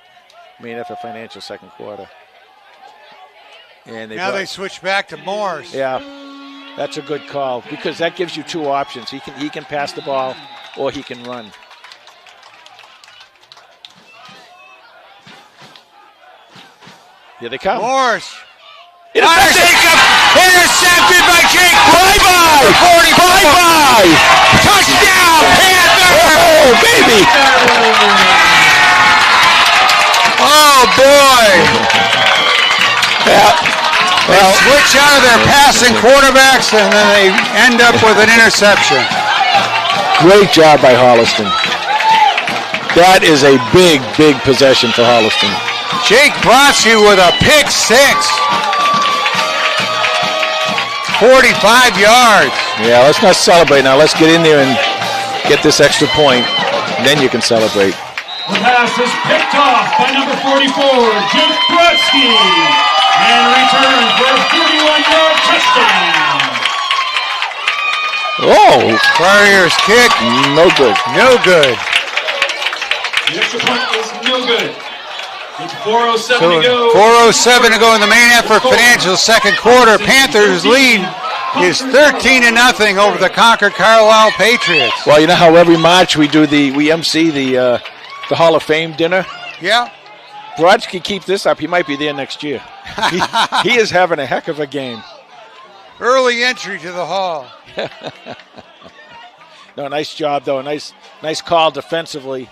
main effort financial second quarter. And they switch back to Morse. Yeah, that's a good call because that gives you two options. He can pass the ball or he can run. Here they come. Morse. Intercepted by Jake. Bye-bye. 45. Touchdown, Panthers. Oh, baby. Oh, boy. Yeah. They switch out of their passing quarterbacks, and then they end up with an interception. Great job by Holliston. That is a big, big possession for Holliston. Jake Brodsky with a pick six. 45 yards. Yeah, let's not celebrate now. Let's get in there and get this extra point. And then you can celebrate. The pass is picked off by number 44, Jake Brodsky, and returned for a 41-yard touchdown. Oh! Warriors kick. No good. No good. The extra point is no good. It's 4:07 to go. 4:07 to go in the main effort financial second quarter. Panthers lead is 13-0 over the Concord-Carlisle Patriots. Well, you know how every March we MC the Hall of Fame dinner? Yeah. Brodsky keep this up. He might be there next year. He is having a heck of a game. Early entry to the hall. No, nice job though. Nice call defensively.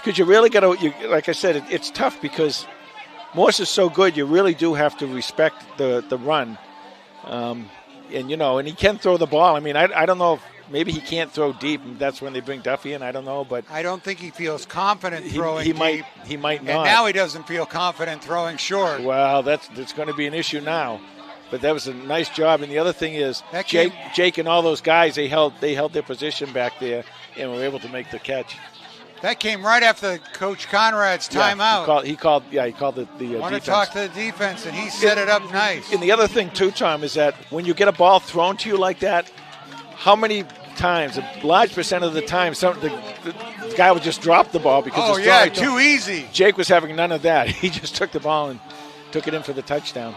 Because you really got to, like I said, it's tough because Morse is so good. You really do have to respect the run, and he can throw the ball. I mean, I don't know if maybe he can't throw deep. And that's when they bring Duffy in. I don't know, but I don't think he feels confident throwing he deep. He might not. And now he doesn't feel confident throwing short. Well, that's going to be an issue now. But that was a nice job. And the other thing is, Jake and all those guys, they held their position back there and were able to make the catch. That came right after Coach Conrad's timeout. He called the Want defense. to talk to the defense, and he set it up nice. And the other thing, too, Tom, is that when you get a ball thrown to you like that, how many times, a large percent of the time, the guy would just drop the ball because too easy. Jake was having none of that. He just took the ball and took it in for the touchdown.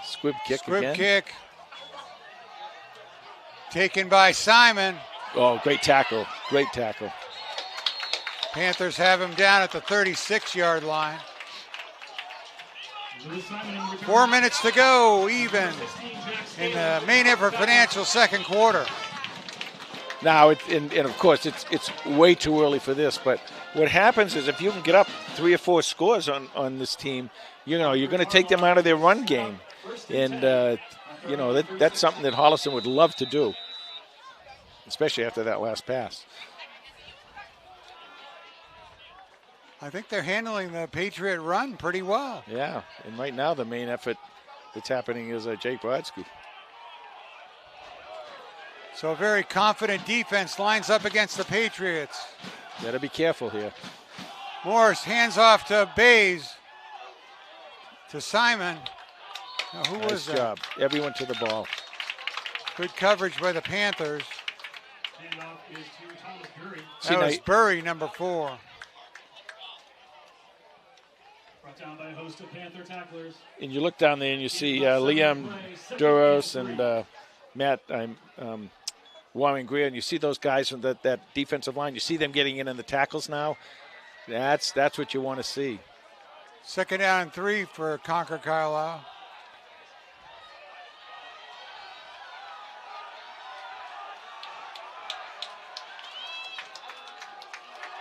Squib kick again. Kick. Taken by Simon. Oh, great tackle. Great tackle. Panthers have him down at the 36-yard line. 4 minutes to go, even in the main effort financial second quarter. Now, and of course, it's way too early for this, but what happens is if you can get up 3 or 4 scores on this team, you're going to take them out of their run game. And, that's something that Holliston would love to do, especially after that last pass. I think they're handling the Patriot run pretty well. Yeah, and right now the main effort that's happening is Jake Brodsky. So a very confident defense lines up against the Patriots. Got to be careful here. Morris hands off to Bays. To Simon. Now, who was that? Nice job. Everyone to the ball. Good coverage by the Panthers. Handoff is to Thomas Bury. That was Burry, number 4. Brought down by a host of Panther tacklers. And you look down there and you see Liam Duros and Matt Warren Greer, and you see those guys from that defensive line. You see them getting in the tackles now. That's what you want to see. 2nd down and 3 for Concord-Carlisle.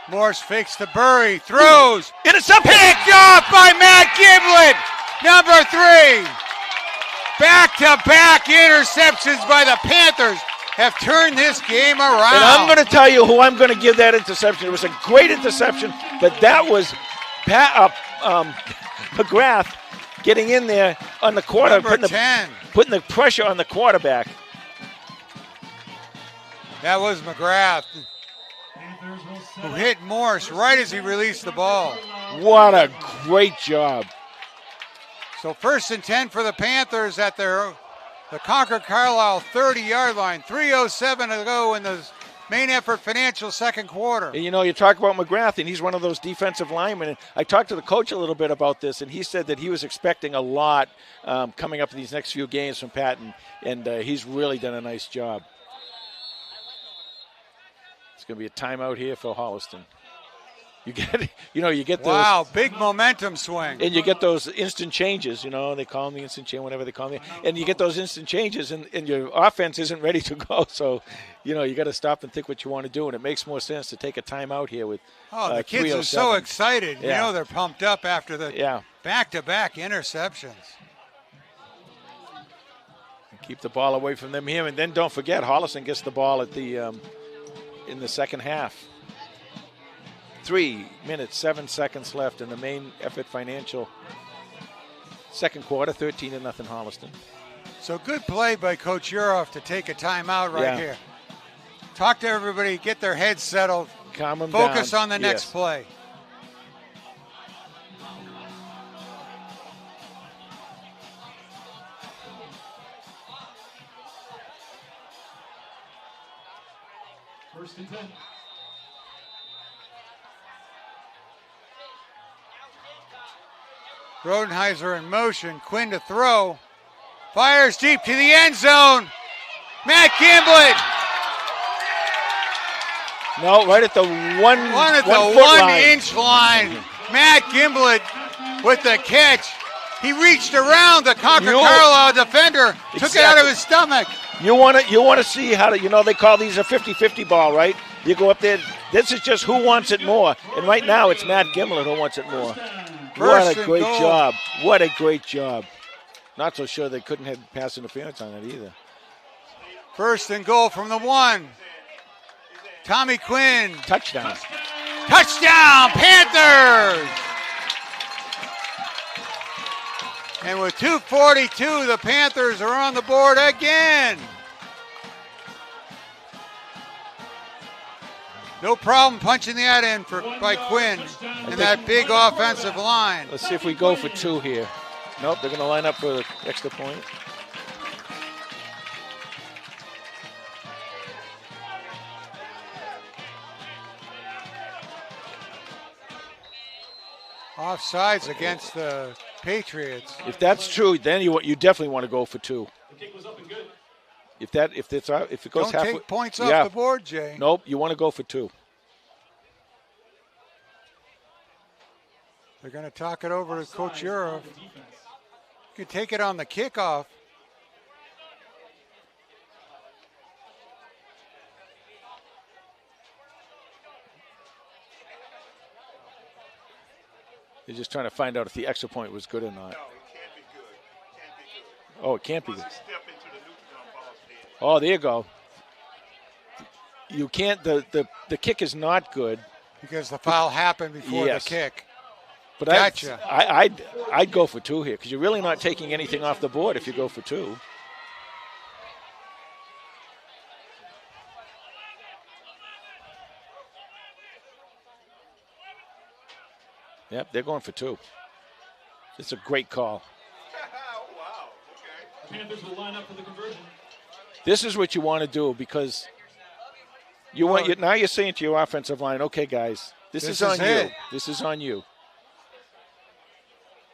Morse fakes to Burry, throws, intercepted, picked off by Matt Gimblett, number 3. Back-to-back interceptions by the Panthers have turned this game around. And I'm going to tell you who I'm going to give that interception. It was a great interception, but that was McGrath getting in there on the quarter, putting the pressure on the quarterback. That was McGrath, who hit Morse right as he released the ball. What a great job. So 1st and 10 for the Panthers at the Concord-Carlisle 30-yard line. 3:07 to go in the Main Effort Financial second quarter. And you talk about McGrath, and he's one of those defensive linemen. And I talked to the coach a little bit about this, and he said that he was expecting a lot coming up in these next few games from Patton, and he's really done a nice job. It's going to be a timeout here for Holliston. You get those. Wow, big momentum swing. And you get those instant changes, they call them the instant change, whatever they call them. And you get those instant changes, and your offense isn't ready to go. So, you got to stop and think what you want to do. And it makes more sense to take a timeout here with the kids are so excited. Yeah. They're pumped up after the back-to-back interceptions. Keep the ball away from them here. And then don't forget, Holliston gets the ball at the in the second half. 3 minutes, 7 seconds left in the Main Effort Financial second quarter, 13-0 Holliston. So good play by Coach Uroff to take a timeout right here. Talk to everybody, get their heads settled, calm them focus down. On the next play. First and 10. Rodenheiser in motion, Quinn to throw, fires deep to the end zone. Matt Gimblett. No, right at the one inch line. Matt Gimblett with the catch. He reached around the Concord-Carlisle defender, took it out of his stomach. You want to see how to, they call these a 50-50 ball, right? You go up there. This is just who wants it more. And right now it's Matt Gimblett who wants it more. What a great job. What a great job. Not so sure they couldn't have pass interference on it either. 1st and goal from the 1. Tommy Quinn. Touchdown. Touchdown, Panthers! And with 2:42, the Panthers are on the board again. No problem punching that in by Quinn and that big offensive line. Let's see if we go for 2 here. Nope, they're going to line up for the extra point. Offsides against the Patriots. If that's true, then you definitely want to go for 2. The kick was up and good. If it goes Don't halfway, take points off the board, Jay. Nope, you want to go for 2. They're going to talk it over to Coach Uroff. You could take it on the kickoff. They're just trying to find out if the extra point was good or not. No, it can't be good. Can't be good. Oh, it can't be good. Once you step into the neutral zone ball state. Oh, there you go. You can't. The kick is not good because the foul happened before the kick. But Gotcha. I'd go for 2 here because you're really not taking anything off the board if you go for 2. Yep, they're going for 2. It's a great call. Wow. Okay. Panthers will line up for the conversion. This is what you want to do because now you're saying to your offensive line, okay, guys, this is on you. This is on you.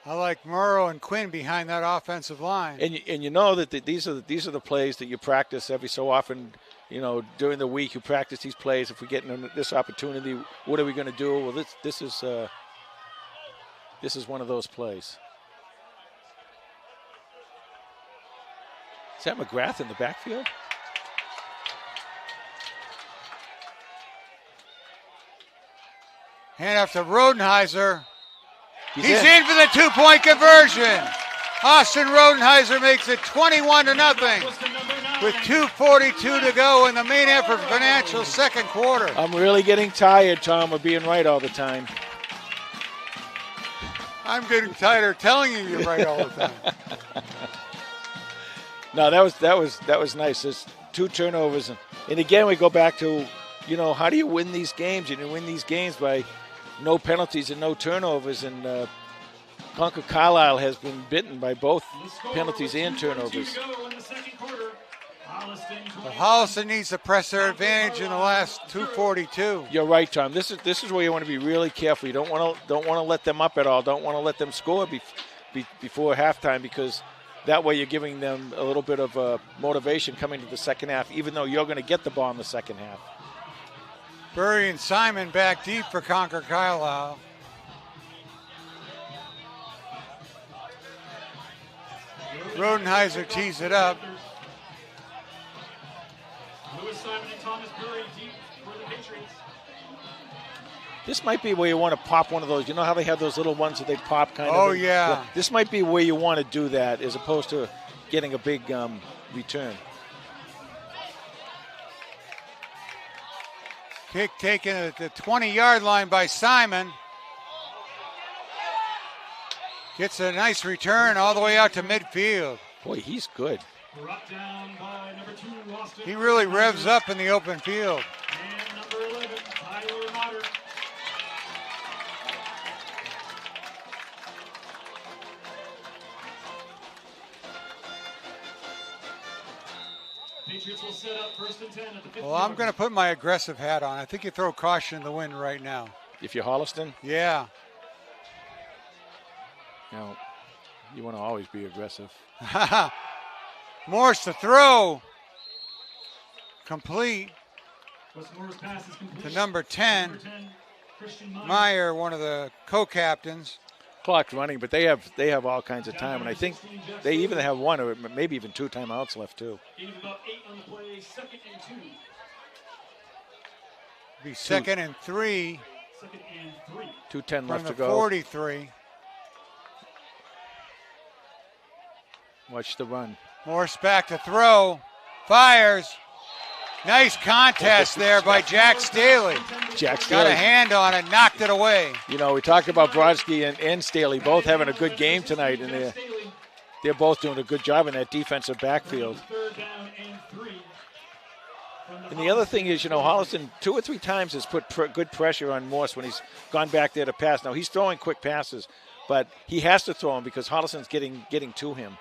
I like Murrow and Quinn behind that offensive line. And you know that these are the plays that you practice every so often. You know, during the week you practice these plays. If we get this opportunity, what are we going to do? Well, this is one of those plays. Is that McGrath in the backfield? Hand off to Rodenheiser. He's in for the 2-point conversion. Austin Rodenheiser makes it 21-0 with 2:42 to go in the main effort financial second quarter. I'm really getting tired, Tom, of being right all the time. I'm getting tired of telling you you're right all the time. No, that was nice. There's 2 turnovers, and again we go back to, you know, how do you win these games? You win these games by no penalties and no turnovers, and Concord-Carlisle has been bitten by both penalties and turnovers. Holliston needs to press their advantage in the last 2:42. You're right, Tom. This is where you want to be really careful. You don't want to let them up at all. Don't want to let them score before halftime, because that way you're giving them a little bit of motivation coming to the second half, even though you're going to get the ball in the second half. Burry and Simon back deep for Concord-Carlisle. Rodenheiser tees it up. Lewis Simon and Thomas Burry deep for the Patriots. This might be where you want to pop one of those. You know how they have those little ones that they pop kind of? Oh, yeah. This might be where you want to do that as opposed to getting a big return. Kick taken at the 20-yard line by Simon. Gets a nice return all the way out to midfield. Boy, he's good. Brought down by number 2, Austin. He really revs up in the open field. And number 11, Tyler Motter. Patriots will set up 1st and 10 at the 50. Well, I'm going to put my aggressive hat on. I think you throw caution in the wind right now. If you're Holliston? Yeah. You know, you want to always be aggressive. Morse to throw. Complete Westmore's pass is complete. to number 10. Number 10, Christian Meyer, one of the co-captains. Clock's running, but they have all kinds of time, and I think they even have 1 or maybe even 2 timeouts left too. Gain of about 8 on the play, 2nd and 2. Be 2nd and 3. 2nd and 3. 2:10 From left the to go. 43. Watch the run. Morse back to throw. Fires. Nice contest there by Jack Staley. Jack Got Staley. a hand on it, knocked it away. You know, we talked about Brodsky and Staley both having a good game tonight, and they're both doing a good job in that defensive backfield. 3rd down and 3. And the other thing is, you know, Holliston 2 or 3 times has put good pressure on Morse when he's gone back there to pass. Now, he's throwing quick passes, but he has to throw them because Holliston's getting to him.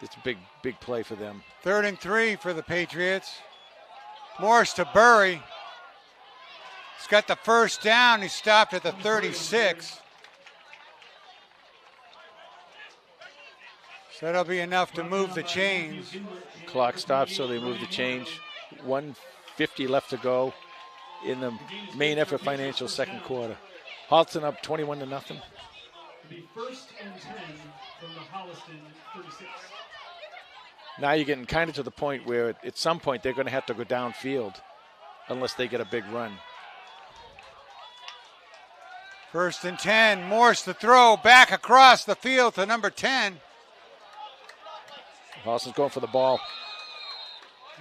It's a big play for them. 3rd and 3 for the Patriots. Morse to Burry. He's got the first down. He stopped at the 36. So that'll be enough to move the chains. Clock stops, so they move the change. 1:50 left to go in the main effort financial second quarter. Holliston up 21-0. It'll be 1st and 10 from the Holliston 36. Now you're getting kind of to the point where at some point they're going to have to go downfield unless they get a big run. 1st and 10. Morse to throw back across the field to number 10. Holliston's going for the ball.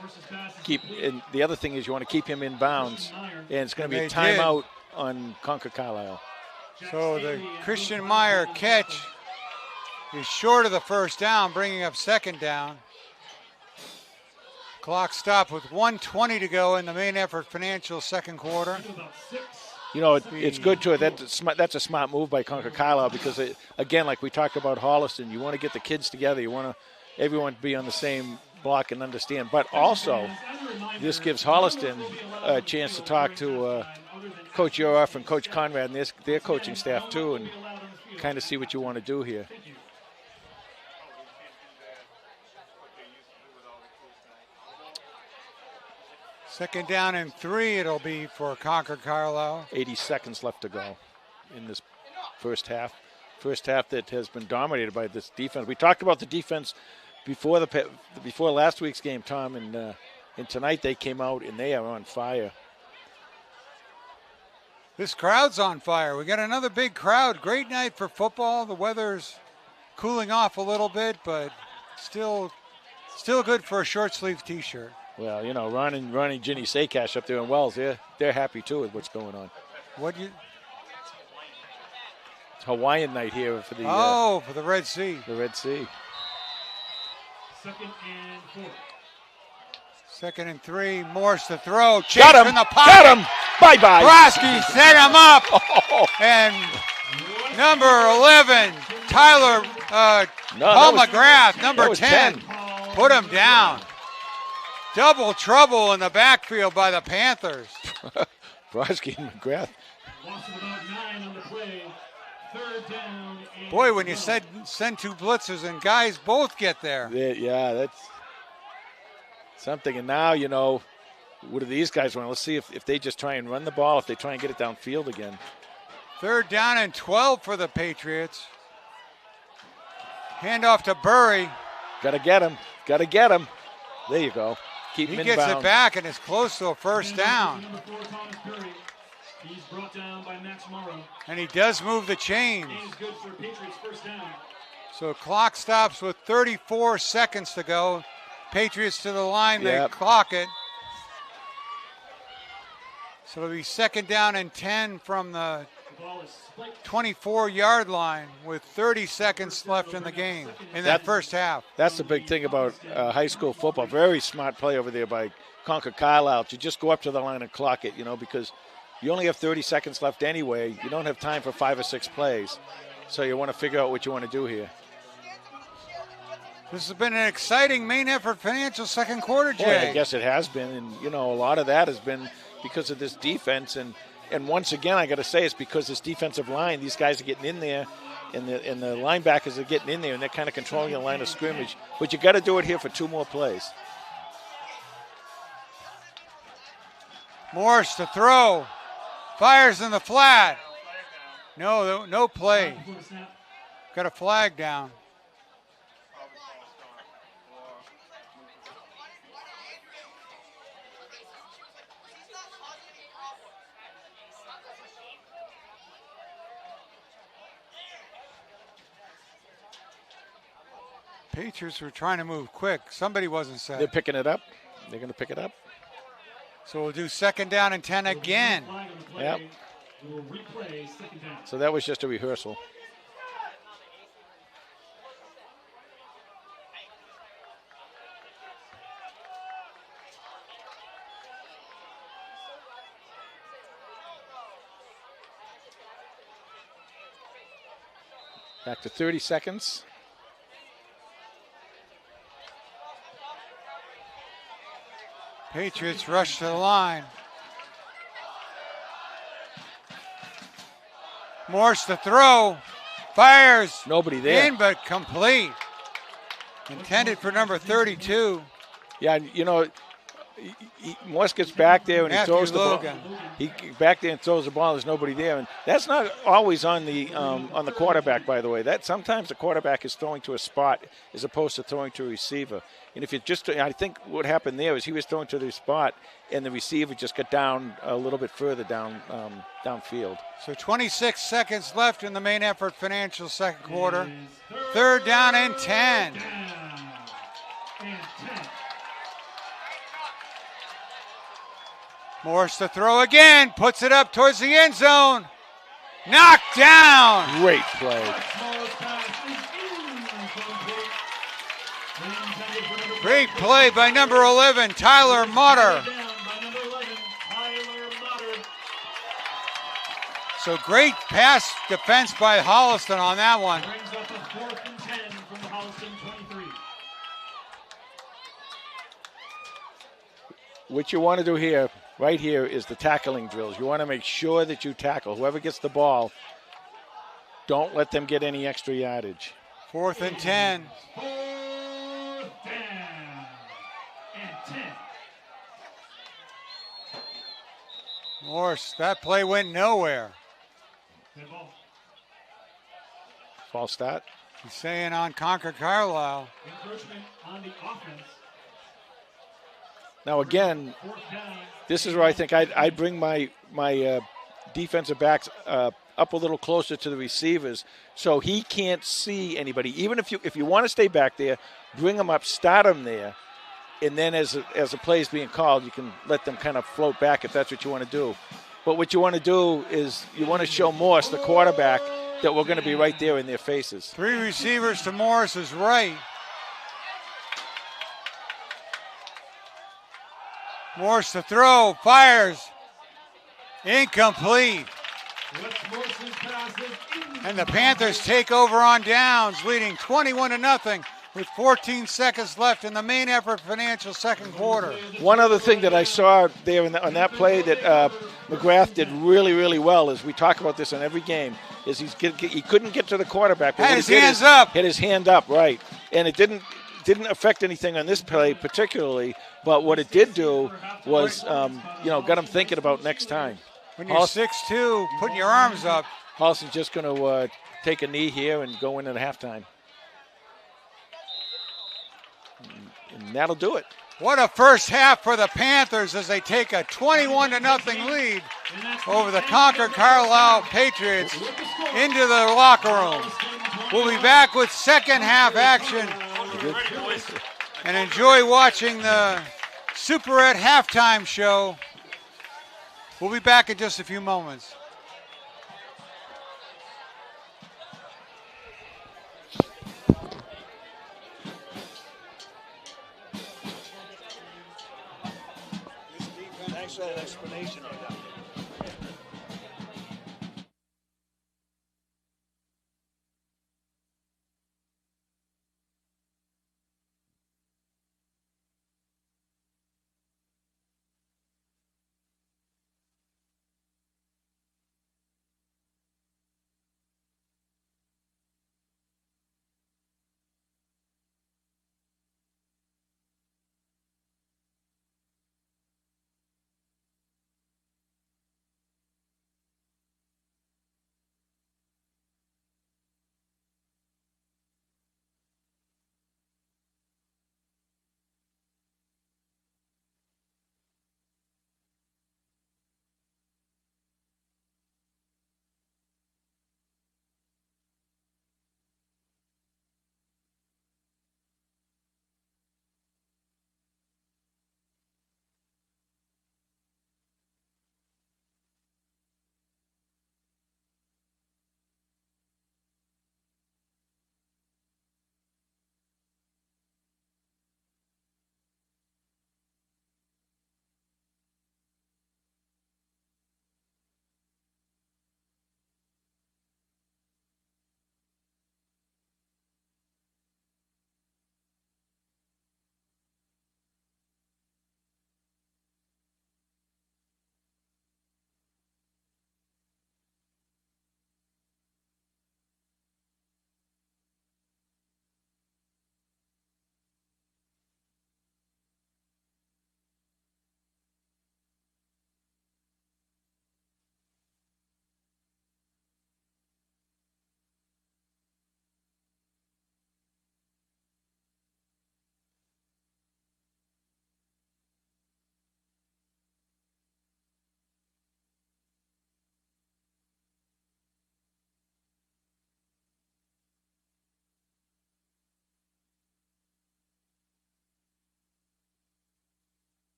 Morse's pass is And the other thing is you want to keep him in bounds, and it's going to be a And they did. timeout on Concord-Carlisle. So the Christian Meyer catch is short of the first down, bringing up second down. Clock stopped with 1:20 to go in the main effort financial second quarter. You know, it's good to it. That's a smart move by Concord-Carlisle because, again, like we talked about Holliston, you want to get the kids together. You want everyone to be on the same block and understand. But also, this gives Holliston a chance to talk to Coach Yoroff and Coach Conrad and their coaching staff too, and kind of see what you want to do here. Second down and 3 it'll be for Concord-Carlisle. 80 seconds left to go in this first half. First half that has been dominated by this defense. We talked about the defense before last week's game, Tom, and tonight they came out and they are on fire. This crowd's on fire. We got another big crowd. Great night for football. The weather's cooling off a little bit, but still good for a short sleeve T-shirt. Well, you know, Ron and Ginny Saycash up there in Wells, they're happy too with what's going on. It's Hawaiian night here for the for the Red Sea. The Red Sea. Second and 4. Second and 3. Morse to throw. Chase Got him. in the pocket. Got him. Bye-bye. Broski set him up. And number 11, Tyler Paul McGrath, number 10, put him down. Double trouble in the backfield by the Panthers. Broski and McGrath. Loss of about 9 on the play. Third down. Boy, when you send 2 blitzers and guys both get there. Yeah, that's something. And now, you know, what do these guys want? Let's see if they just try and run the ball, if they try and get it downfield again. Third down and 12 for the Patriots. Handoff to Burry. Got to get him. There you go. He gets it back and is close to a first down. He's brought down by Max Morrow. And he does move the chains. Good for Patriots first down. So clock stops with 34 seconds to go. Patriots to the line, they clock it. So it'll be second down and 10 from the 24-yard line with 30 seconds left in the game, in that first half. That's the big thing about high school football. Very smart play over there by Concord-Carlisle to just go up to the line and clock it, you know, because you only have 30 seconds left anyway. You don't have time for 5 or 6 plays. So you want to figure out what you want to do here. This has been an exciting main effort financial second quarter, Jay. Boy, I guess it has been. And, you know, a lot of that has been because of this defense. And once again, I got to say, it's because this defensive line, these guys are getting in there, and the linebackers are getting in there, and they're kind of controlling the line of scrimmage. But you got to do it here for 2 more plays. Morse to throw. Fires in the flat. No play. Got a flag down. Patriots were trying to move quick. Somebody wasn't set. They're picking it up. They're going to pick it up. So we'll do second down and 10 again. Yep. So that was just a rehearsal. Back to 30 seconds. Patriots rush to the line. Morse to throw. Fires. Nobody there. In, but complete. Intended for number 32. Yeah, you know, Morse gets back there and he throws the ball. He back there and throws the ball. There's nobody there, and that's not always on the quarterback. By the way, that sometimes the quarterback is throwing to a spot as opposed to throwing to a receiver. And if you I think what happened there is he was throwing to the spot, and the receiver just got down a little bit further downfield. So 26 seconds left in the main effort financial second quarter. Third down and 10. Morse to throw again, puts it up towards the end zone. Knocked down. Great play. Smallest pass is incomplete. Intended for number Great play by number 11, Tyler Motter. down by number 11, Tyler Motter. So great pass defense by Holliston on that one. Brings up a 4th and 10 from the Holliston 23. What you want to do here, right here, is the tackling drills. You want to make sure that you tackle. Whoever gets the ball, don't let them get any extra yardage. 4th and 10. 4th down and 10. Morse, that play went nowhere. Good ball. False start. He's saying on Concord-Carlisle. Encroachment on the offense. Now again, 4th down. this is where I think I'd bring my defensive backs up a little closer to the receivers so he can't see anybody. Even if you want to stay back there, bring them up, start them there, and then as a play is being called, you can let them kind of float back if that's what you want to do. But what you want to do is you want to show Morse, the quarterback, that we're going to be right there in their faces. 3 receivers to Morris's right. Morse to throw, fires. Incomplete. What's Morris's pass is incomplete. And the Panthers take over on downs, leading 21-0 with 14 seconds left in the main effort financial second quarter. One other thing that I saw there on that play that McGrath did really, really well is we talk about this in every game, is he couldn't get to the quarterback. But Had what his he did hands is up. Had his hand up, right. And it didn't affect anything on this play particularly, but what it did do was, got him thinking about next time. When you're 6'2", putting your arms up. Holliston's just going to take a knee here and go in at halftime. And that'll do it. What a first half for the Panthers as they take a 21-0 lead over the Concord-Carlisle Patriots into the locker room. We'll be back with second half action and enjoy watching the Superette halftime show. We'll be back in just a few moments. Thanks for that explanation on that.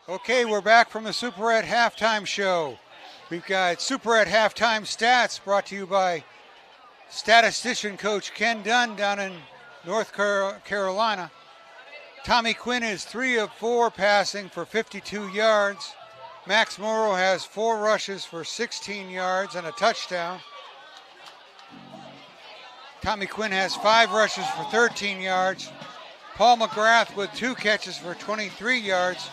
Okay, we're back from the Superette Halftime Show. We've got Superette Halftime Stats brought to you by statistician Coach Ken Dunn down in North Carolina. Tommy Quinn is 3 of 4 passing for 52 yards. Max Morrow has 4 rushes for 16 yards and a touchdown. Tommy Quinn has 5 rushes for 13 yards. Paul McGrath with 2 catches for 23 yards.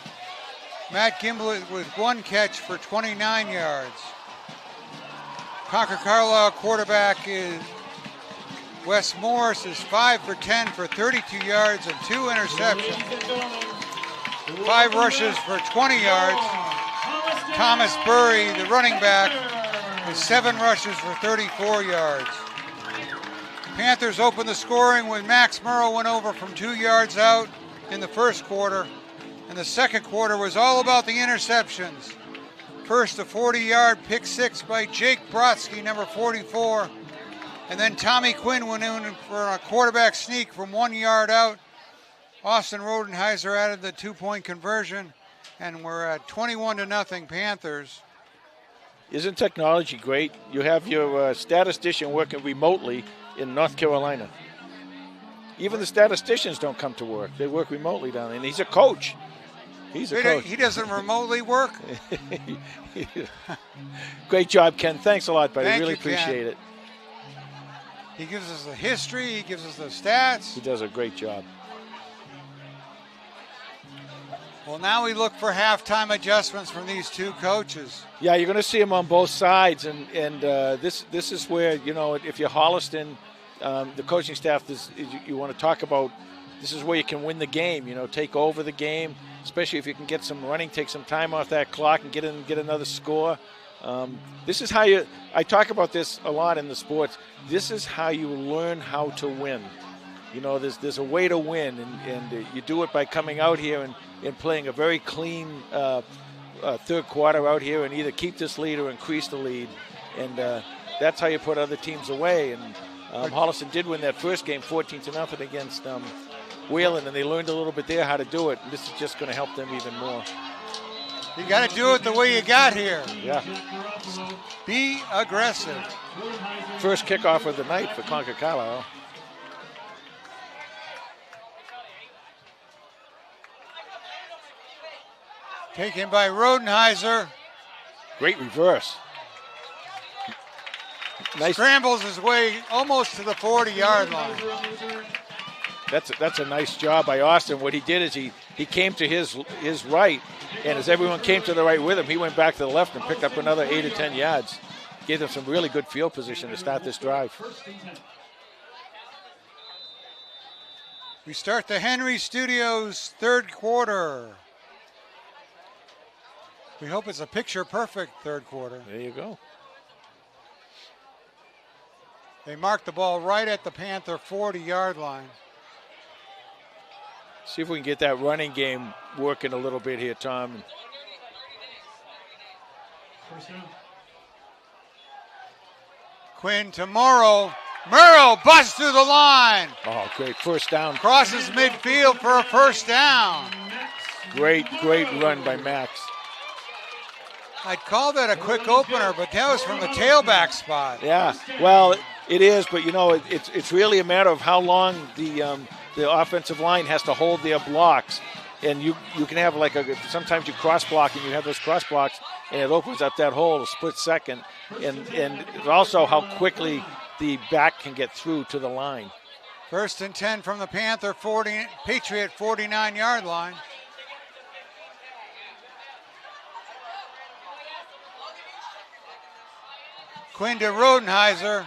Matt Gimblett with 1 catch for 29 yards. Concord-Carlisle quarterback is Wes Morris is 5 for 10 for 32 yards and 2 interceptions. 5 rushes for 20 yards. Thomas Burry, the running back, with 7 rushes for 34 yards. Panthers opened the scoring when Max Morrow went over from 2 yards out in the first quarter. And the second quarter was all about the interceptions. First, a 40-yard pick six by Jake Brodsky, number 44. And then Tommy Quinn went in for a quarterback sneak from 1 yard out. Austin Rodenheiser added the 2-point conversion. And we're at 21-0 Panthers. Isn't technology great? You have your statistician working remotely in North Carolina. Even the statisticians don't come to work. They work remotely down there. And he's a coach. He's a coach. He doesn't remotely work? Great job, Ken. Thanks a lot, buddy. Thank really you, Ken. appreciate it. He gives us the history. He gives us the stats. He does a great job. Well, now we look for halftime adjustments from these two coaches. Yeah, you're going to see them on both sides, and this is where, you know, if you're Holliston, the coaching staff, you want to talk about, this is where you can win the game, you know, take over the game, especially if you can get some running, take some time off that clock and get another score. This is how I talk about this a lot in the sports. This is how you learn how to win. You know, there's a way to win, and you do it by coming out here and playing a very clean third quarter out here and either keep this lead or increase the lead. And that's how you put other teams away. And Holliston did win that first game 14-0 against Wayland, and they learned a little bit there how to do it. And this is just going to help them even more. You got to do it the way you got here. Yeah. Be aggressive. First kickoff of the night for Concord-Carlisle. Taken by Rodenheiser. Great reverse. Nice. Scrambles his way almost to the 40-yard line. That's a nice job by Austin. What he did is he came to his right, and as everyone came to the right with him, he went back to the left and picked up another 8 or 10 yards. Gave them some really good field position to start this drive. We start the Henry Studios third quarter. We hope it's a picture-perfect third quarter. There you go. They marked the ball right at the Panther 40-yard line. See if we can get that running game working a little bit here, Tom. Quinn to Morrow. Morrow busts through the line. Oh, great. First down. Crosses midfield for a first down. Great run by Max. I'd call that a quick opener, but that was from the tailback spot. Yeah, well, it is, but, you know, it's really a matter of how long the offensive line has to hold their blocks. And you can have sometimes you cross block and you have those cross blocks and it opens up that hole a split second. And also how quickly the back can get through to the line. 1st and 10 from the Panther Patriot 49-yard line. Quinn to Rodenheiser.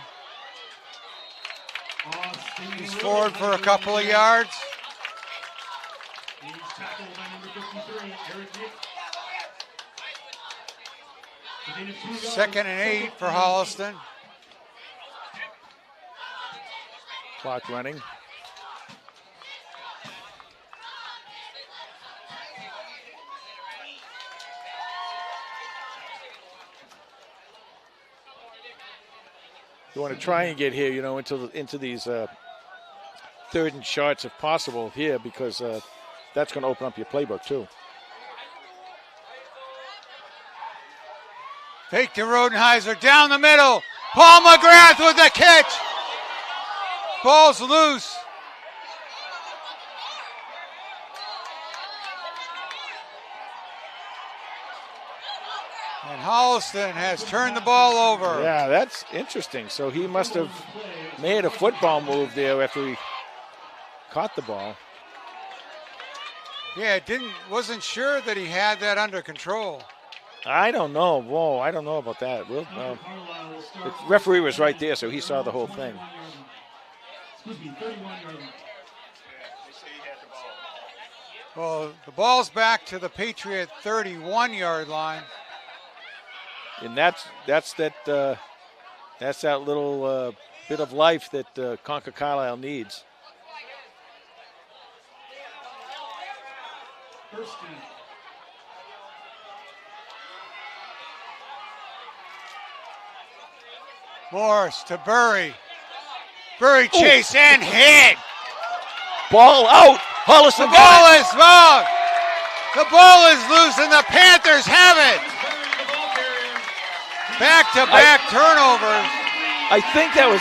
He's forward for a couple of yards. Second and 8 for Holliston. Clock running. You want to try and get here, you know, into these third and shorts if possible here, because that's going to open up your playbook too. Fake to Rodenheiser, down the middle. Paul McGrath with the catch. Ball's loose. And Holliston has turned the ball over. Yeah, that's interesting. So he must have made a football move there after he caught the ball. Yeah, wasn't sure that he had that under control. I don't know. Whoa, I don't know about that. The referee was right there, so he saw the whole thing. Well, the ball's back to the Patriot 31-yard line. And that's that little bit of life that Concord-Carlisle needs. First down. Morris to Burry. Burry chase and hit. Ball out. Holliston. The ball is out. The ball is loose and the Panthers have it. Back-to-back turnovers. I think that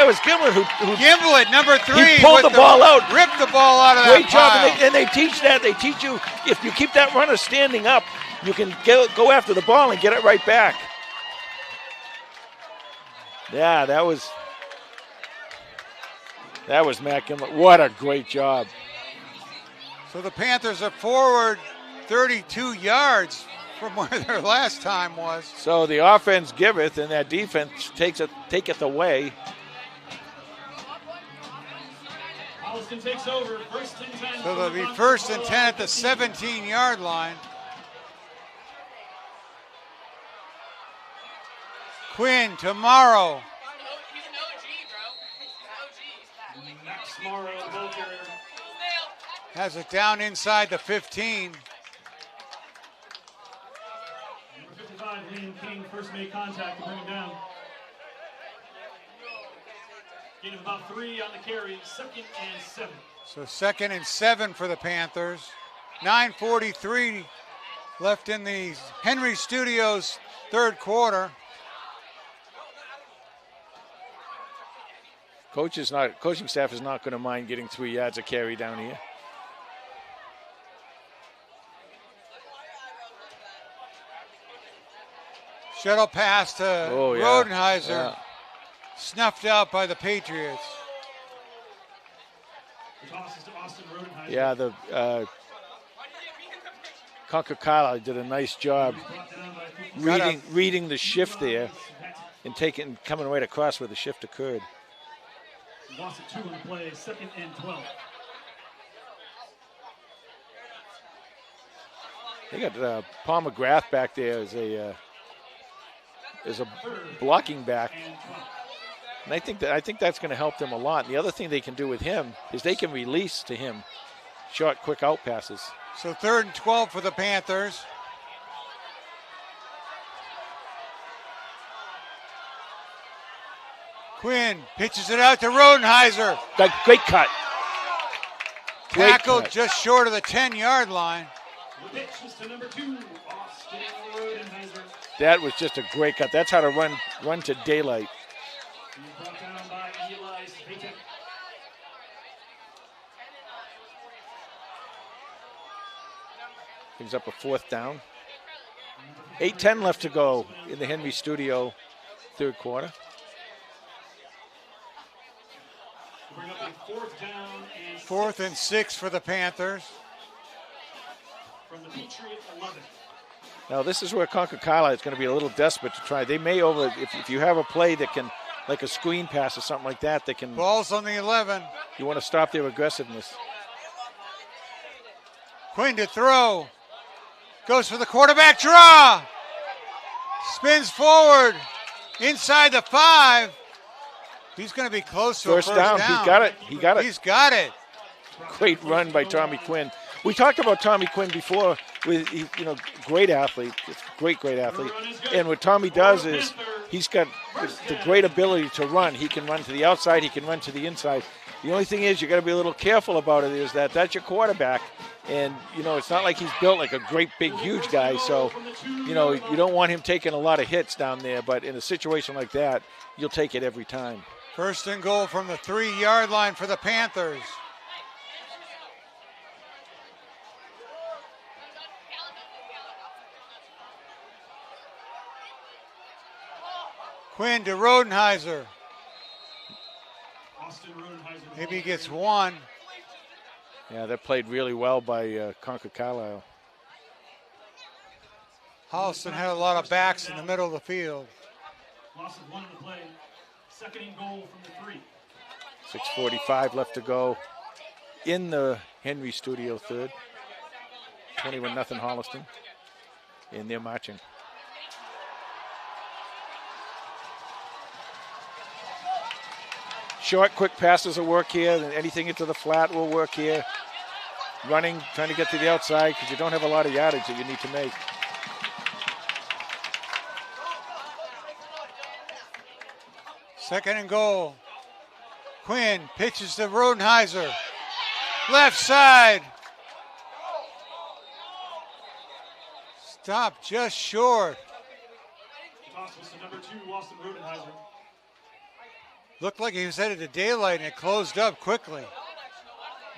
was Gimlet who Gimlet, number 3. He pulled the ball out. Ripped the ball out of Great that job. pile. And they teach that. They teach you if you keep that runner standing up, you can go after the ball and get it right back. Yeah, that was Matt Gimlet. What a great job. So the Panthers are forward 32 yards from where their last time was. So the offense giveth, and that defense taketh away. Holliston takes over. First and 10. So they'll be first and 10 at the 17-yard line. Quinn to Morrow. Max Morrow, the ball carrier. Has it down inside the 15. Number 55, Liam King, first made contact to bring him down. Gain of about 3 on the carry, 2nd and 7. So 2nd and 7 for the Panthers. 9:43 left in the Henry Studios third quarter. Coaching staff is not going to mind getting 3 yards of carry down here. Shuttle pass to Rodenheiser. Yeah. Snuffed out by the Patriots. The toss is to Austin Rodenheiser. Yeah, the Concord-Carlisle did a nice job reading the shift there and coming right across where the shift occurred. Lost it 2 on the play, 2nd and 12. They got Paul McGrath back there as a blocking back, and I think that's going to help them a lot. And the other thing they can do with him is they can release to him short, quick out passes. So 3rd and 12 for the Panthers. Quinn pitches it out to Rodenheiser. Great cut. Tackled just short of the 10-yard line. The pitch is to number 2, Austin Rodenheiser. That was just a great cut. That's how to run to daylight. He's brought down by Eli Spatek. Brings up a 4th down. 8:10 left to go in the Henry Studio third quarter. Bring up a 4th down and 4th and 6 for the Panthers. from the Patriot 11. Now this is where Concord-Carlisle is going to be a little desperate to try. They may if you have a play that can, like a screen pass or something like that, can. Ball's on the 11. You want to stop their aggressiveness. Quinn to throw. Goes for the quarterback draw. Spins forward. Inside the 5. He's going to be close to First a first down. He got it. He's got it. Great run by Tommy Quinn. We talked about Tommy Quinn before. Great athlete, great athlete. And what Tommy does is he's got the great ability to run. He can run to the outside. He can run to the inside. The only thing is you got to be a little careful about it is that's your quarterback, And, you know, it's not like he's built like a great, big, huge guy. So, you know, you don't want him taking a lot of hits down there. But in a situation like that, you'll take it every time. First and goal from the 3-yard line for the Panthers. Quinn to Rodenheiser. Maybe he gets one. Yeah, that played really well by Concord-Carlisle. Holliston had a lot of backs in the middle of the field. Loss of one in the play. Second and goal from the 3. 6:45 left to go in the Henry Studio third. 21-0 Holliston. And they're marching. Short, quick passes will work here. Anything into the flat will work here. Running, trying to get to the outside because you don't have a lot of yardage that you need to make. Second and goal. Quinn pitches to Rodenheiser. Left side. Stop just short. Toss was to number 2, Austin Rodenheiser. Looked like he was headed to daylight and it closed up quickly.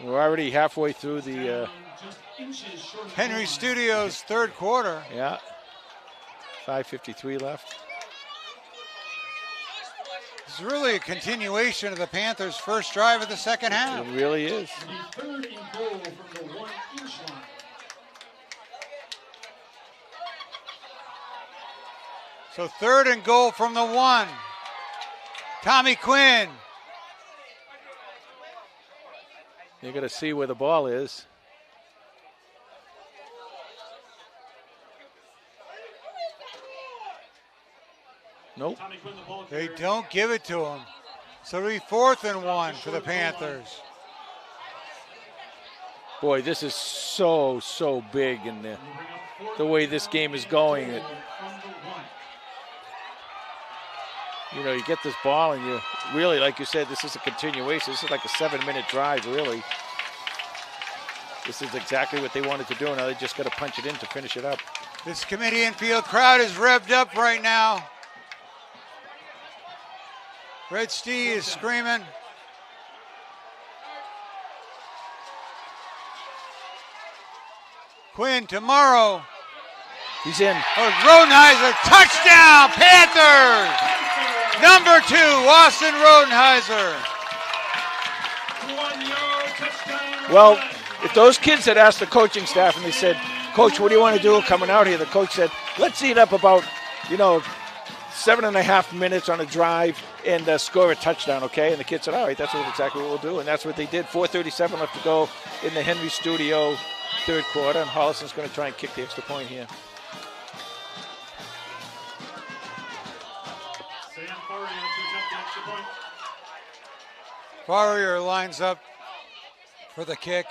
We're already halfway through the Henry Studios third quarter. Yeah. 5:53 left. It's really a continuation of the Panthers' first drive of the second half. It really is. Third and goal from the 1-inch line. So third and goal from the 1. Tommy Quinn. You got to see where the ball is. Nope. They don't give it to him. So it'll be 4th and 1 for the Panthers. Boy, this is so big in the way this game is going. You know, you get this ball and you really, like you said, this is a continuation. This is like a 7-minute drive, really. This is exactly what they wanted to do. Now they just got to punch it in to finish it up. This Kamitian field crowd is revved up right now. Red Stee is screaming. Quinn tomorrow. He's in. Oh, Rodenheiser, touchdown, Panthers! Number 2, Austin Rodenheiser. Well, if those kids had asked the coaching staff and they said, Coach, what do you want to do coming out here? The coach said, let's eat up about, 7.5 minutes on a drive and score a touchdown, okay? And the kid said, all right, that's exactly what we'll do. And that's what they did. 4:37 left to go in the Henry Studio third quarter. And Holliston's going to try and kick the extra point here. Farrier lines up for the kick.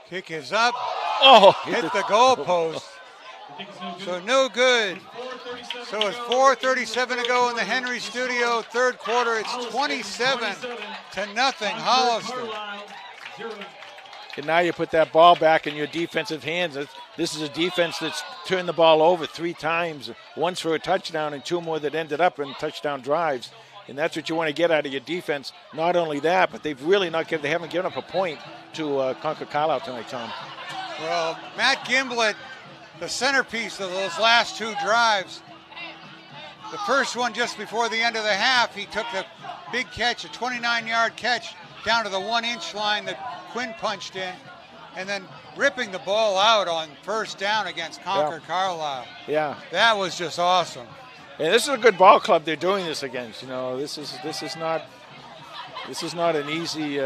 Kick is up. Oh, hit the goalpost. So no good. So it's 4:37 to go in the Henry Studio third quarter. It's 27-0 Holliston. And now you put that ball back in your defensive hands. This is a defense that's turned the ball over 3 times, once for a touchdown and 2 more that ended up in touchdown drives. And that's what you want to get out of your defense. Not only that, but they haven't given up a point to Concord-Carlisle tonight, Tom. Well, Matt Gimblett, the centerpiece of those last 2 drives. The first one just before the end of the half, he took the big catch, a 29-yard catch down to the 1-inch line that Quinn punched in, and then ripping the ball out on first down against Concord-Carlisle. Yeah. That was just awesome. And this is a good ball club they're doing this against. This is not an easy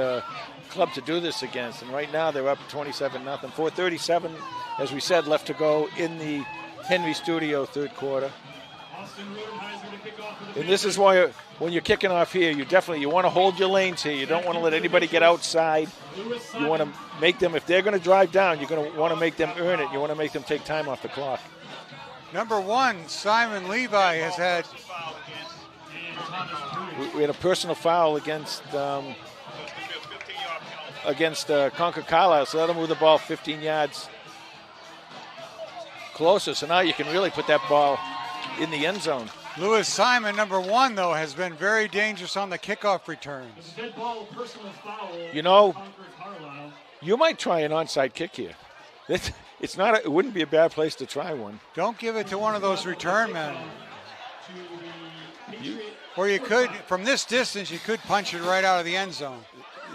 club to do this against. And right now they're up 27-0. 4:37, as we said, left to go in the Henry Studio third quarter. And this is why when you're kicking off here, you want to hold your lanes here. You don't want to let anybody get outside. You want to make them, if they're going to drive down, you're going to want to make them earn it. You want to make them take time off the clock. Number 1, Simon Levi has had. We had a personal foul against against Concord-Carlisle, so let them move the ball 15 yards closer. So now you can really put that ball in the end zone. Lewis Simon, number 1, though, has been very dangerous on the kickoff returns. Dead ball, personal foul. You know, Concord-Carlisle. you might try an onside kick here. It wouldn't be a bad place to try one. Don't give it to one of those return men. Or you could, from this distance, you could punch it right out of the end zone.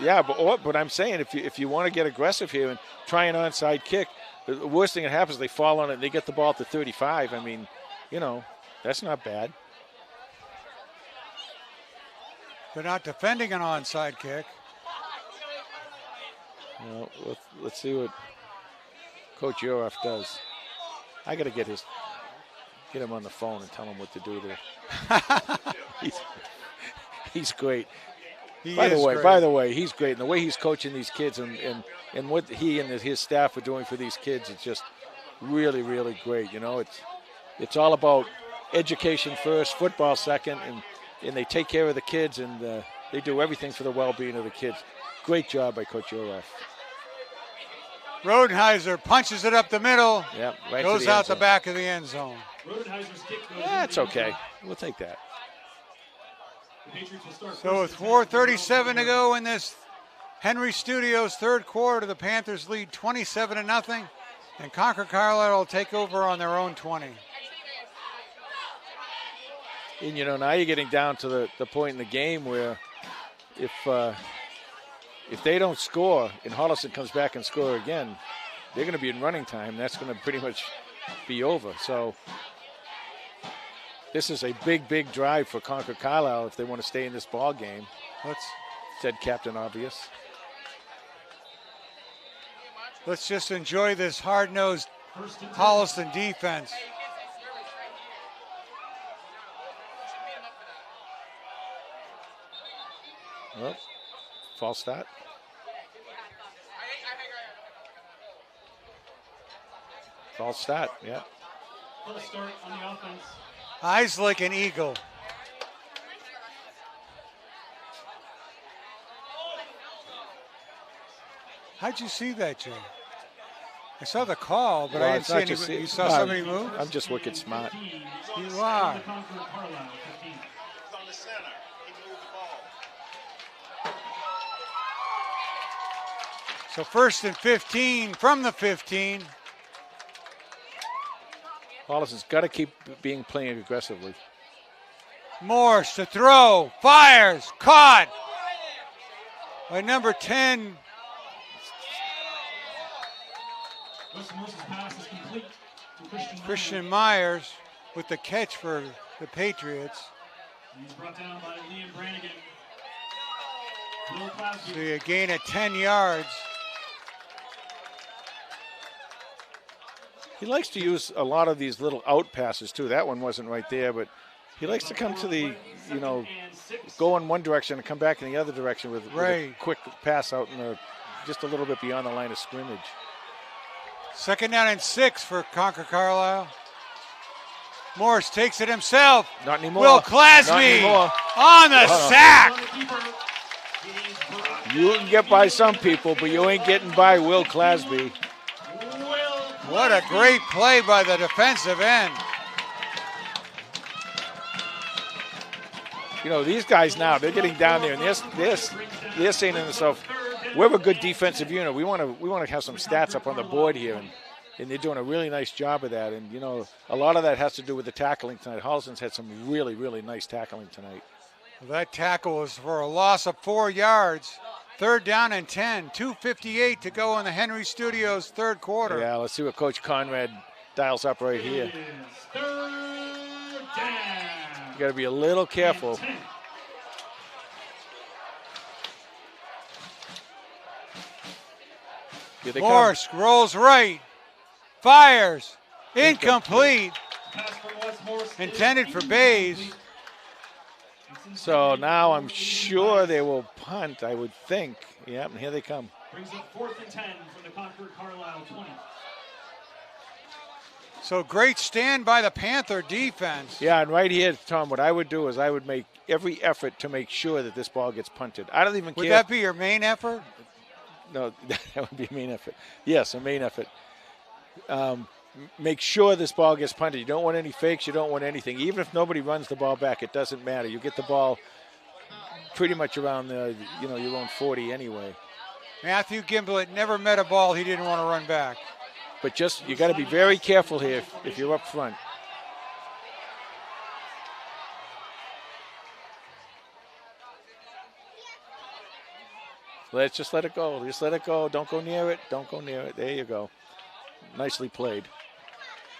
Yeah, but I'm saying if you want to get aggressive here and try an onside kick, the worst thing that happens is they fall on it and they get the ball to 35. I mean, you know, that's not bad. They're not defending an onside kick. Well, let's see what Coach Yoroff does. I got to get him on the phone and tell him what to do there. He's great. By the way, he's great. And the way he's coaching these kids and what he and his staff are doing for these kids, it's just really, really great. You know, it's all about education first, football second, and they take care of the kids, and they do everything for the well-being of the kids. Great job by Coach Yoroff. Rodenheiser punches it up the middle. Yep, right goes to the out end zone. the back of the end zone. Rodenheiser's kick goes That's okay. We'll take that. The Patriots will start So with first and 4:37 to go in this Henry Studios third quarter, the Panthers lead 27-0, and Concord-Carlisle will take over on their own 20. And, you know, now you're getting down to the point in the game where if they don't score and Holliston comes back and score again, they're going to be in running time. That's going to pretty much be over. So this is a big, big drive for Concord-Carlisle if they want to stay in this ball game. Said Captain Obvious. Let's just enjoy this hard-nosed Holliston defense. Well, false start. False start, yeah. False start on the offense. Eyes like an eagle. How'd you see that, Jay? I saw the call, but I didn't see anybody. You saw somebody move? I'm just wicked smart. You are. Concord-Carlisle, 15. He's on the center. He moved the ball. So first and 15 from the 15. Holliston's got to keep playing aggressively. Morse to throw, fires, caught by number 10. Wes Morse's pass is complete to Christian Myers with the catch for the Patriots. He's brought down by Liam Brannigan. Will Clasby. So you gain at 10 yards. He likes to use a lot of these little out passes too. That one wasn't right there, but he likes to come to the, you know, go in one direction and come back in the other direction with a quick pass out in just a little bit beyond the line of scrimmage. Second down and 6 for Concord-Carlisle. Morse takes it himself. Not anymore. Will Clasby on the sack. You can get by some people, but you ain't getting by Will Clasby. What a great play by the defensive end. You know, these guys now, they're getting down there, and they're saying to themselves, we're a good defensive unit. We want to have some stats up on the board here, and they're doing a really nice job of that. And, you know, a lot of that has to do with the tackling tonight. Holliston's had some really, really nice tackling tonight. Well, that tackle was for a loss of 4 yards. Third down and 10, 2:58 to go in the Henry Studios third quarter. Yeah, let's see what Coach Conrad dials up right here. Third down. You got to be a little careful. Here they Morse rolls right, fires, incomplete. Intended for Bays. So now I'm sure they will punt, I would think. Yep, and here they come. Brings up 4th and 10 from the Concord-Carlisle 20. So great stand by the Panther defense. Yeah, and right here, Tom, what I would do is I would make every effort to make sure that this ball gets punted. I don't even care. Would that be your main effort? No, that would be a main effort. Yes, a main effort. Make sure this ball gets punted. You don't want any fakes. You don't want anything. Even if nobody runs the ball back, it doesn't matter. You get the ball pretty much around the, your own 40 anyway. Matthew Gimblett never met a ball he didn't want to run back. But just, you got to be very careful here if you're up front. Let's just let it go. Just let it go. Don't go near it. Don't go near it. There you go. Nicely played.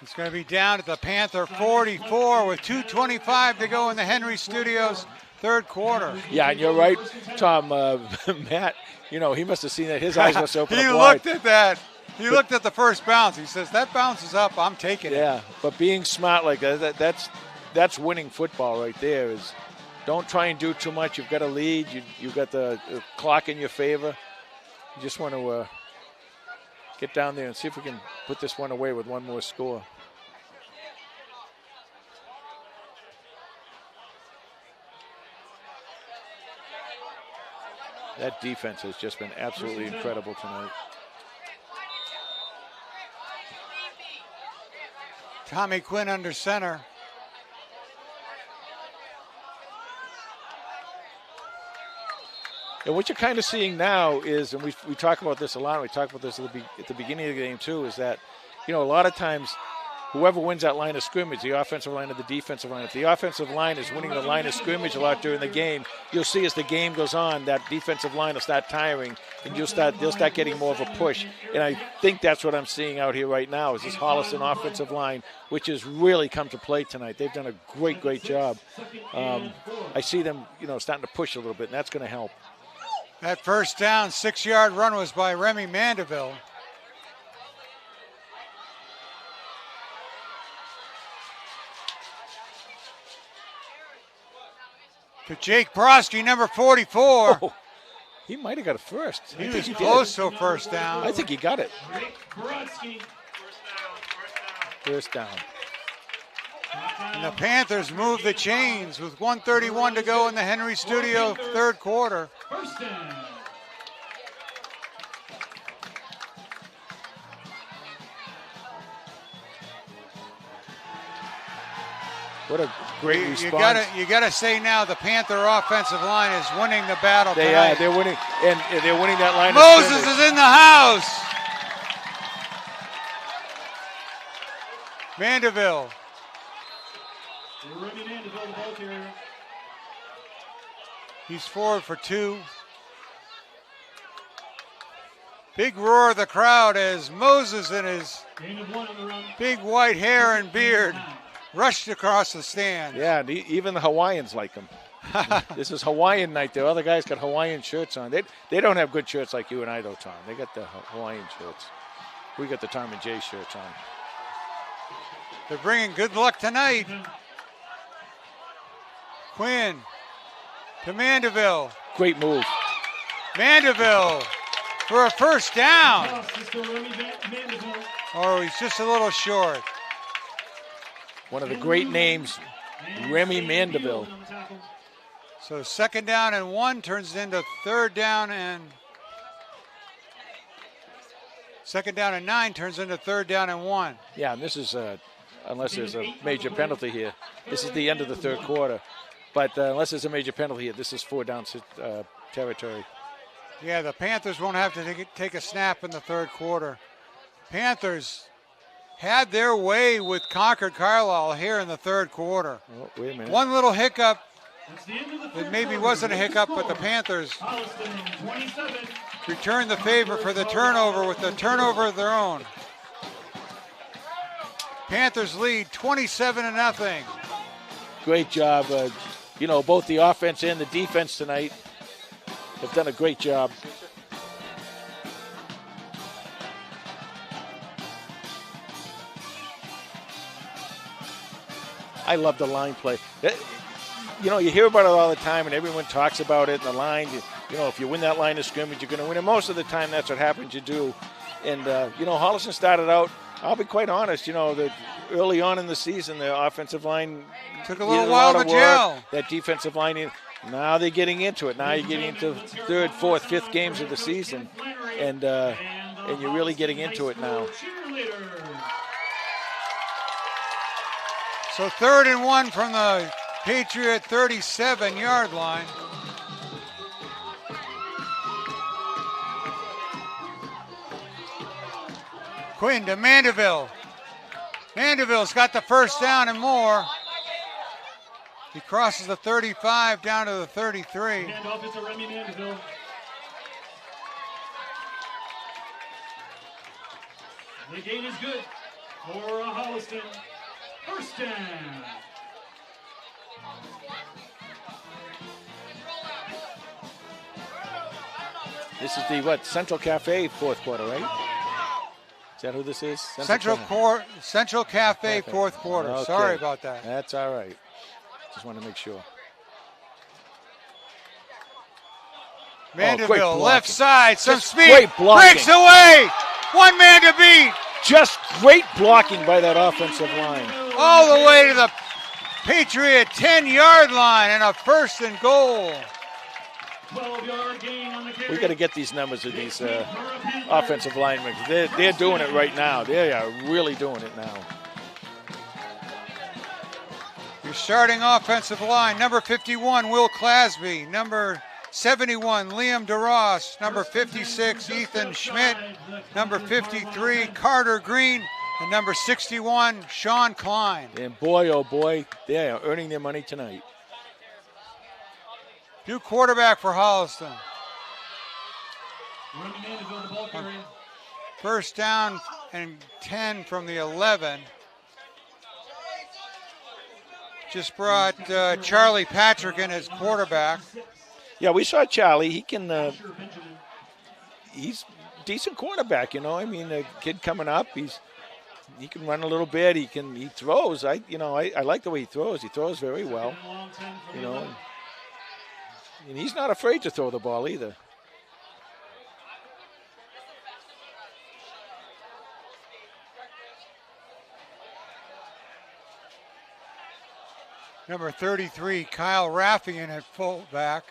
It's going to be down at the Panther 44 with 2:25 to go in the Henry Studios third quarter. Yeah, and you're right, Tom. Matt, he must have seen that. His eyes must open He up wide. looked at that. He looked at the first bounce. He says, that bounces up. I'm taking it. Yeah, but being smart like that's winning football right there. Is don't try and do too much. You've got a lead. You've got the clock in your favor. You just want to get down there and see if we can put this one away with one more score. That defense has just been absolutely incredible tonight. Tommy Quinn under center. And what you're kind of seeing now is, and we talk about this a lot, we talked about this at the beginning of the game too, is that, a lot of times whoever wins that line of scrimmage, the offensive line or the defensive line, if the offensive line is winning the line of scrimmage a lot during the game, you'll see as the game goes on, that defensive line will start tiring and they'll start getting more of a push. And I think that's what I'm seeing out here right now is this Holliston offensive line, which has really come to play tonight. They've done a great job. I see them, starting to push a little bit, and that's going to help. That first down 6-yard run was by Remy Mandeville. To Jake Broski, number 44. Oh, he might have got a first. He was close to a first down. I think he got it. Brodsky. First down. And the Panthers move the chains with 1:31 to go in the Henry Studio third quarter. First down. What a great response. You gotta say now the Panther offensive line is winning the battle They tonight. are. They're winning, and they're winning that line. Moses is in the house. Mandeville. Remy Mandeville, the ball carrier. He's forward for 2. Big roar of the crowd as Moses in his Gain of 1 on the run. big white hair and beard rushed across the stand. Yeah, and even the Hawaiians like him. This is Hawaiian night. The other guys got Hawaiian shirts on. They don't have good shirts like you and I, though, Tom. They got the Hawaiian shirts. We got the Tom and Jay shirts on. They're bringing good luck tonight. Quinn to Mandeville. Great move. Mandeville for a first down. Loss is to Remy Mandeville. Oh, he's just a little short. One of the great names, Remy Mandeville. On the tackle. So second down and 1 turns into third down and second down and 9 turns into third down and 1. Yeah, and this is, unless there's a major penalty here, this is the end of the third quarter. But unless there's a major penalty here, this is 4 down territory. Yeah, the Panthers won't have to take a snap in the third quarter. Panthers had their way with Concord-Carlisle here in the third quarter. Oh, wait a minute. One little hiccup. That's the end of the third It maybe quarter. wasn't a hiccup, but the Panthers Holliston 27. returned the favor for the turnover with the turnover of their own. Panthers lead 27-0. Great job. Both the offense and the defense tonight have done a great job. I love the line play. You hear about it all the time, and everyone talks about it. And the line, if you win that line of scrimmage, you're going to win. And most of the time, that's what happens. You do. And Holliston started out. I'll be quite honest. That early on in the season, the offensive line Took a little while to gel. That defensive line. Now they're getting into it. Now you're getting into third, fourth, fifth games of the season. and you're really getting into it now. So 3rd and 1 from the Patriot 37-yard line. Quinn to Mandeville. Mandeville's got the first down and more. He crosses the 35 down to the 33. Handoff is to Remy Mandeville. The gain is good for Holliston. First down. This is the Central Cafe fourth quarter, right? Is that who this is? Central Cafe fourth quarter. Okay. Sorry about that. That's all right. Just want to make sure. Mandeville, left side, some Just speed, great blocking. breaks away. One man to beat. Just great blocking by that offensive line. All the way to the Patriot 10-yard line and a 1st and goal. 12-yard gain on the carry. We got to get these numbers of these offensive linemen. They're doing it right now. They are really doing it now. Your starting offensive line, number 51, Will Clasby. Number 71, Liam DeRoss. Number 56, Ethan Schmidt. Number 53, Carter Green. And number 61, Sean Klein. And boy, oh boy, they are earning their money tonight. New quarterback for Holliston. First down and 10 from the 11. Just brought Charlie Patrick in as quarterback. Yeah, we saw Charlie. He can. He's a decent quarterback, you know. I mean, a kid coming up. He can run a little bit. He throws. I like the way he throws. He throws very well. You know, and he's not afraid to throw the ball either. Number 33, Kyle Raffian at fullback.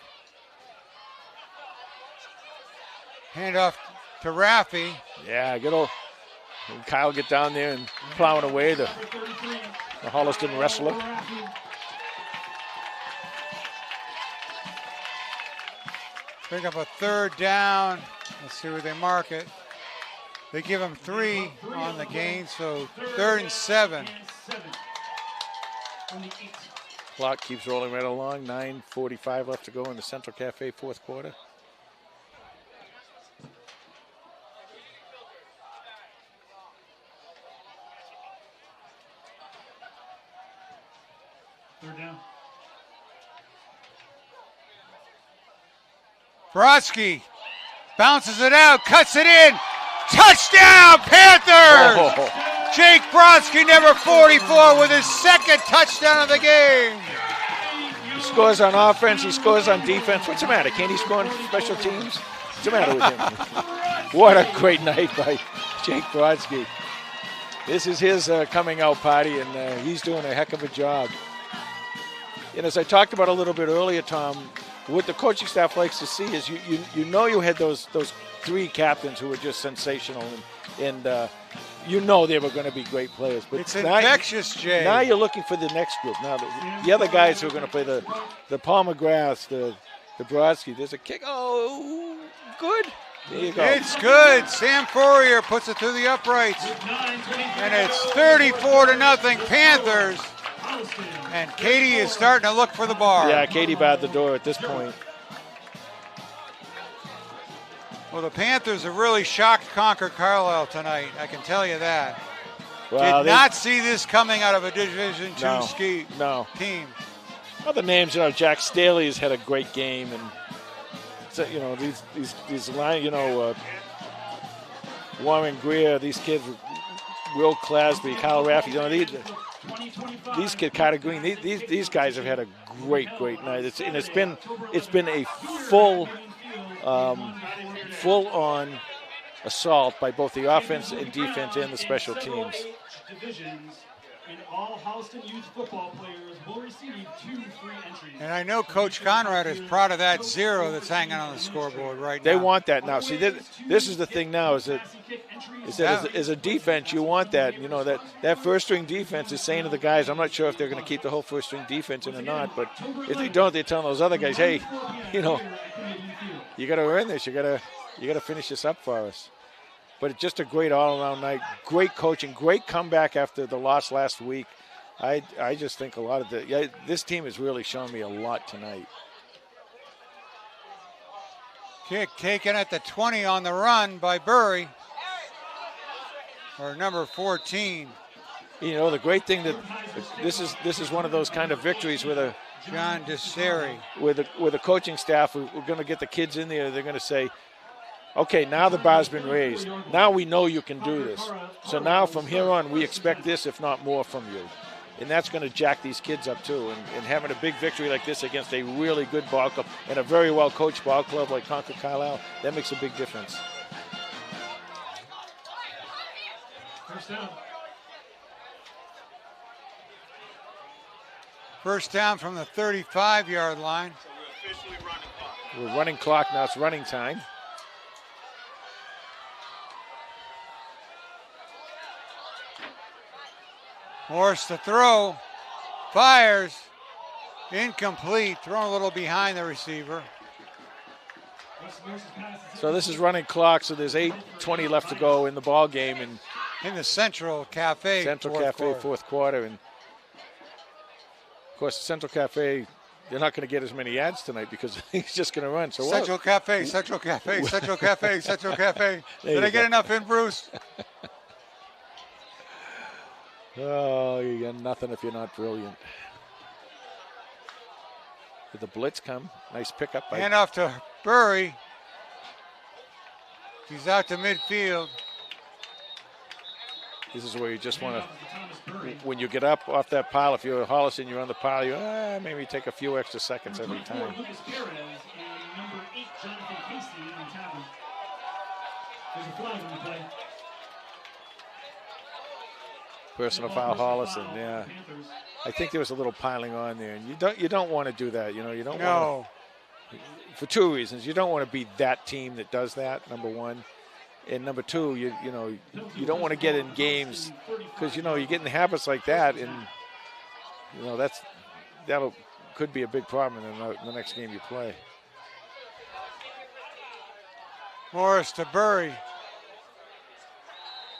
Handoff to Raffy. Yeah, good old Kyle get down there and plowing away the Holliston wrestler. Pick up a 3rd down. Let's see where they mark it. They give him 3 on the gain, so 3rd and 7. Clock keeps rolling right along. 9:45 left to go in the Central Cafe fourth quarter. Third down. Brodsky bounces it out, cuts it in. Touchdown, Panthers! Oh. Jake Brodsky, number 44, with his 2nd touchdown of the game. He scores on offense. He scores on defense. What's the matter? Can't he score on special teams? What's the matter with him? What a great night by Jake Brodsky. This is his coming out party, and he's doing a heck of a job. And as I talked about a little bit earlier, Tom, what the coaching staff likes to see is you know you had those 3 captains who were just sensational, and you know they were going to be great players. But it's infectious, Jay. Now you're looking for the next group. Now the other guys who are going to play the Paul McGrath, the Brodsky. There's a kick. Oh, good. There you go. It's good. Sam Fourier puts it through the uprights. And it's 34-0 Panthers. And Katie is starting to look for the bar. Yeah, Katie barred the door at this point. Well, the Panthers have really shocked Concord-Carlisle tonight. I can tell you that. Well, Did not see this coming out of a Division II team. Other names, Jack Staley has had a great game, and so, these line, Warren Greer, these kids, Will Clasby, Kyle Raffi, these kids, Carter Green, these guys have had a great night. It's been a full-on assault by both the offense and defense and the special teams. and all Holliston youth football players will receive 2 free entries. And I know Coach Conrad is proud of that 0 that's hanging on the scoreboard right now. They want that now. See, this is the thing now is that as a defense, you want that. You know, that first-string defense is saying to the guys, I'm not sure if they're going to keep the whole first-string defense in or not, but if they don't, they're telling those other guys, hey, you know, you got to earn this. You got to finish this up for us. But it's just a great all-around night, great coaching, great comeback after the loss last week. I just think a lot of this team has really shown me a lot tonight. Kick taken at the 20 on the run by Burry, or number 14. You know, the great thing that this is one of those kind of victories with John Deseri. With a coaching staff, we're going to get the kids in there. They're going to say, okay, now the bar's been raised. Now we know you can do this. So now from here on, we expect this, if not more, from you. And that's going to jack these kids up too. And having a big victory like this against a really good ball club and a very well-coached ball club like Concord-Carlisle, that makes a big difference. First down. First down from the 35-yard line. So we're officially running clock. We're running clock now. It's running time. Morris to throw, fires, incomplete, thrown a little behind the receiver. So this is running clock, so there's 8:20 left to go in the ball game. And in the Central Cafe fourth quarter. And of course, Central Cafe, they're not going to get as many ads tonight because he's just going to run. So Central Cafe, Central Cafe, Central Cafe, Central Cafe. Did I get enough in, Bruce? Oh, you got nothing if you're not brilliant. Did the blitz come? Nice pickup. Hand off to Burry. He's out to midfield. This is where you just want to, when you get up off that pile, if you're Holliston, you're on the pile, you maybe take a few extra seconds every time. Personal foul, Holliston. Yeah, I think there was a little piling on there, and you don't want to do that. You know, you don't want to, for two reasons. You don't want to be that team that does that. Number one, and number two, you don't want to get in games because you get in habits like that, and that'll could be a big problem in the next game you play. Morris to Burry.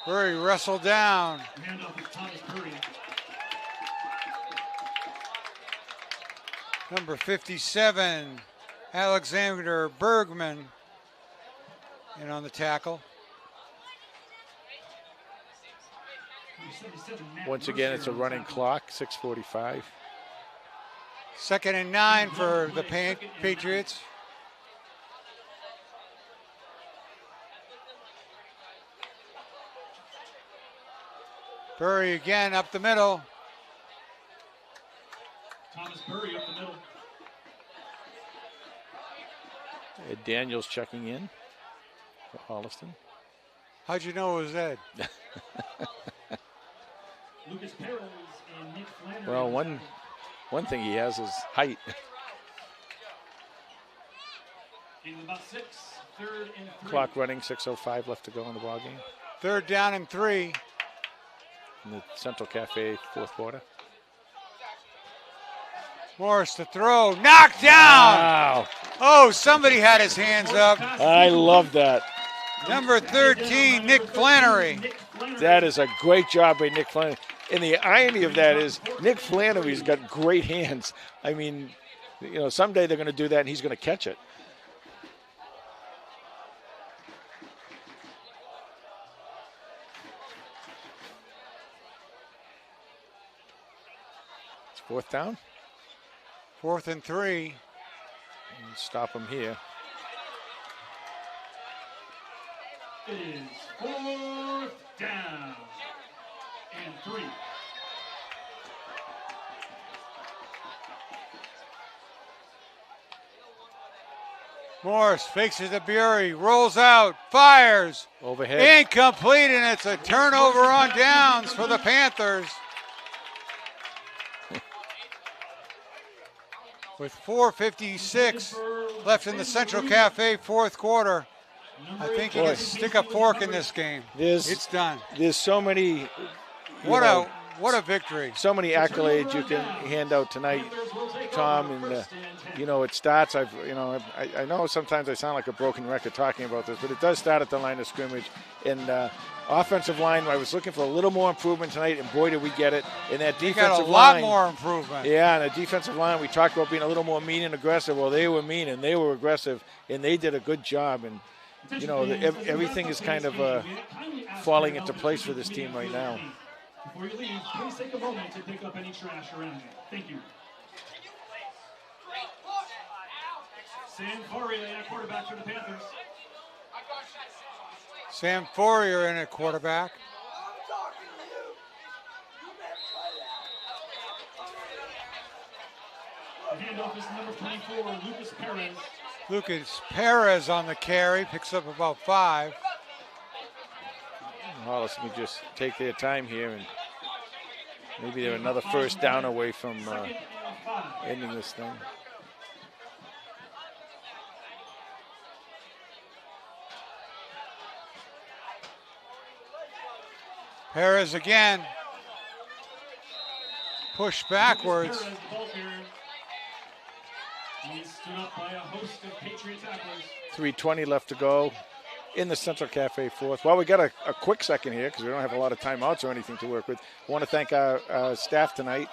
Burry wrestled down. Number 57, Alexander Bergman, in on the tackle. Once again, it's a running clock, 6:45. 2nd and 9 for the Patriots. Burry again up the middle. Thomas Burry up the middle. Daniels checking in for Holliston. How'd you know it was Ed? Lucas Perez and Nick Flannery. Well, one thing he has is height. About 6, 3rd and 3. Clock running, 6:05 left to go in the ball game. 3rd down and 3. In the Central Cafe fourth quarter. Morris to throw, knocked down. Wow. Oh, somebody had his hands up. I love that. Number 13, Nick Flannery. That is a great job by Nick Flannery. And the irony of that is Nick Flannery's got great hands. I mean, someday they're going to do that and he's going to catch it. It's 4th down. 4th and 3. And stop him here. It is 4th down and 3. Morris fakes it to Burry, rolls out, fires. Overhead. Incomplete, and it's a turnover on downs for the Panthers. with 4:56 left in the Central Cafe fourth quarter. I think he can stick a fork in this game. It's done. There's so many. What a victory. So many accolades you can hand out tonight, Tom, and it starts. I know sometimes I sound like a broken record talking about this, but it does start at the line of scrimmage. And offensive line, I was looking for a little more improvement tonight, and boy, did we get it. And that defensive line, a lot more improvement. Yeah, and the defensive line, we talked about being a little more mean and aggressive. Well, they were mean and they were aggressive, and they did a good job. And everything is kind of falling into place for this team right now. Before you leave, please take a moment to pick up any trash around you. Thank you. Sam Fourier at quarterback for the Panthers. Sam Fourier in at quarterback. The handoff is number 24, Lucas Perez. Lucas Perez on the carry, picks up about 5. Holliston will just take their time here, and maybe they're another first down away from ending this thing. Perez again. Push backwards. He's stood up by a host of Patriot tacklers. 3:20 left to go in the Central Cafe fourth. Well, we got a quick second here because we don't have a lot of timeouts or anything to work with. I want to thank our staff tonight.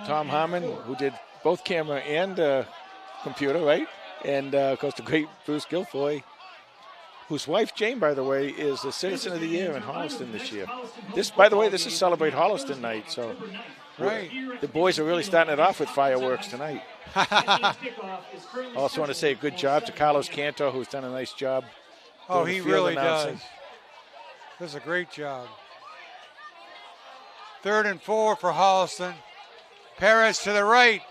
Tom Harmon, who did both camera and computer, right? And, of course, the great Bruce Guilfoy, whose wife, Jane, by the way, is the Citizen of the Year in Holliston this year. By the way, this is Celebrate Holliston night, so right. The boys are really starting it off with fireworks tonight. Also want to say a good job to Carlos Cantor, who's done a nice job. Oh, he really does. Does a great job. 3rd and 4 for Holliston. Perez to the right.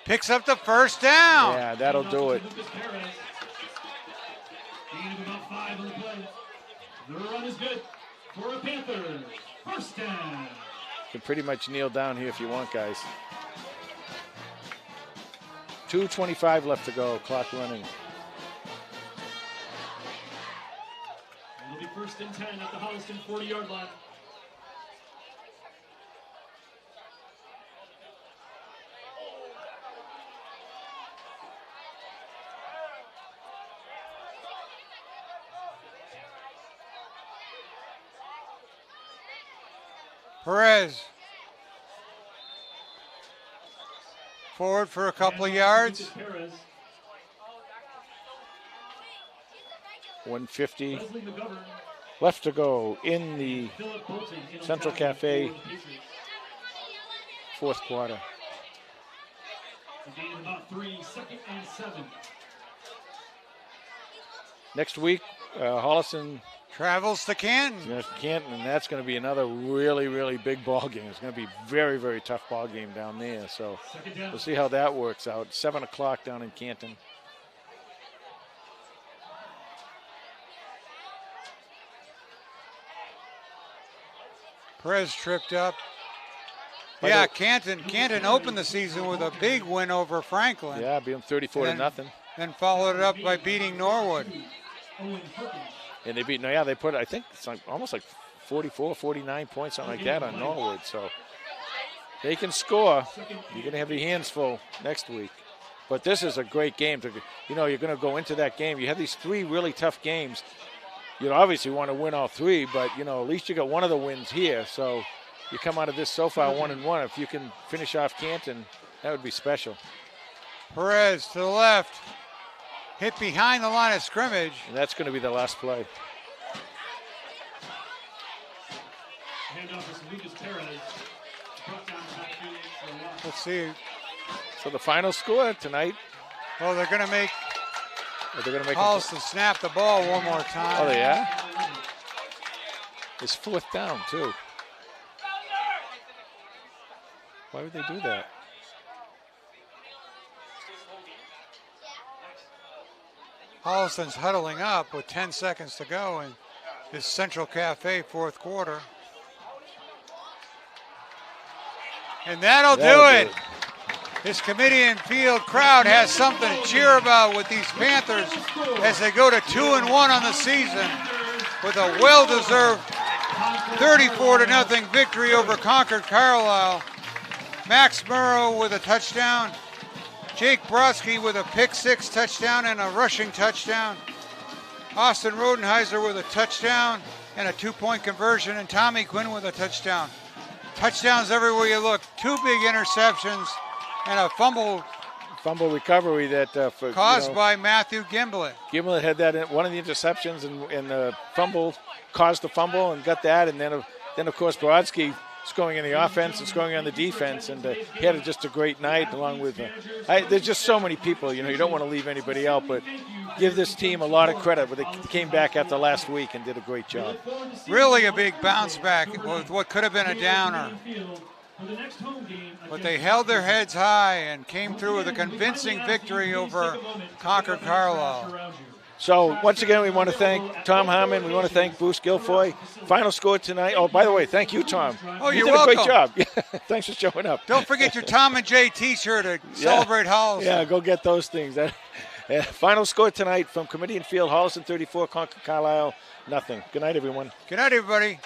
Picks up the first down. Yeah, that'll do it. The run is good for a Panther. First down. You can pretty much kneel down here if you want, guys. 2:25 left to go, clock running. It'll be 1st and 10 at the Holliston 40-yard line. Perez. Forward for a couple of yards. 150 left to go in the Central Cafe fourth quarter. About 3, 2nd and 7. Next week, Holliston travels to Canton. And that's going to be another really, really big ball game. It's going to be a very, very tough ball game down there. So we'll see how that works out. 7 o'clock down in Canton. Perez tripped up. Yeah, Canton opened the season with a big win over Franklin. Yeah, beat them 34-0. Then followed it up by beating Norwood. And they beat, they put, I think it's like almost like 44, 49 points, something like that on Norwood. So they can score. You're going to have your hands full next week. But this is a great game. You're going to go into that game. You have these 3 really tough games. You obviously want to win all 3, but, at least you got one of the wins here. So you come out of this so far 1-1. If you can finish off Canton, that would be special. Perez to the left. Hit behind the line of scrimmage. And that's going to be the last play. Handoff is Lucas Perez. Let's see. So the final score tonight. Well, they're going to make Holliston snap the ball one more time. Oh, yeah? It's 4th down, too. Why would they do that? Holliston's huddling up with 10 seconds to go in this Central Cafe fourth quarter. And that'll do it. This Kamitian Field crowd has something to cheer about with these Panthers as they go to 2-1 on the season with a well-deserved 34-0 victory over Concord-Carlisle. Max Murrow with a touchdown. Jake Brodsky with a pick-six touchdown and a rushing touchdown. Austin Rodenheiser with a touchdown and a two-point conversion, and Tommy Quinn with a touchdown. Touchdowns everywhere you look. 2 big interceptions and a fumble recovery that caused by Matthew Gimblett. Gimblett had that in one of the interceptions, and the fumble caused the fumble and got that, and then of course Brodsky scoring in the offense and scoring on the defense, and he had just a great night along with. There's just so many people, you don't want to leave anybody out, but give this team a lot of credit. But they came back after last week and did a great job. Really a big bounce back with what could have been a downer. But they held their heads high and came through with a convincing victory over Concord-Carlisle. So, once again, we want to thank Tom Harmon. We want to thank Bruce Guilfoy. Final score tonight. Oh, by the way, thank you, Tom. Oh, you you're did welcome. a great job. Thanks for showing up. Don't forget your Tom and Jay t-shirt to celebrate Holliston. Yeah, go get those things. Final score tonight from Kamitian Field, Holliston 34, Concord-Carlisle, nothing. Good night, everyone. Good night, everybody.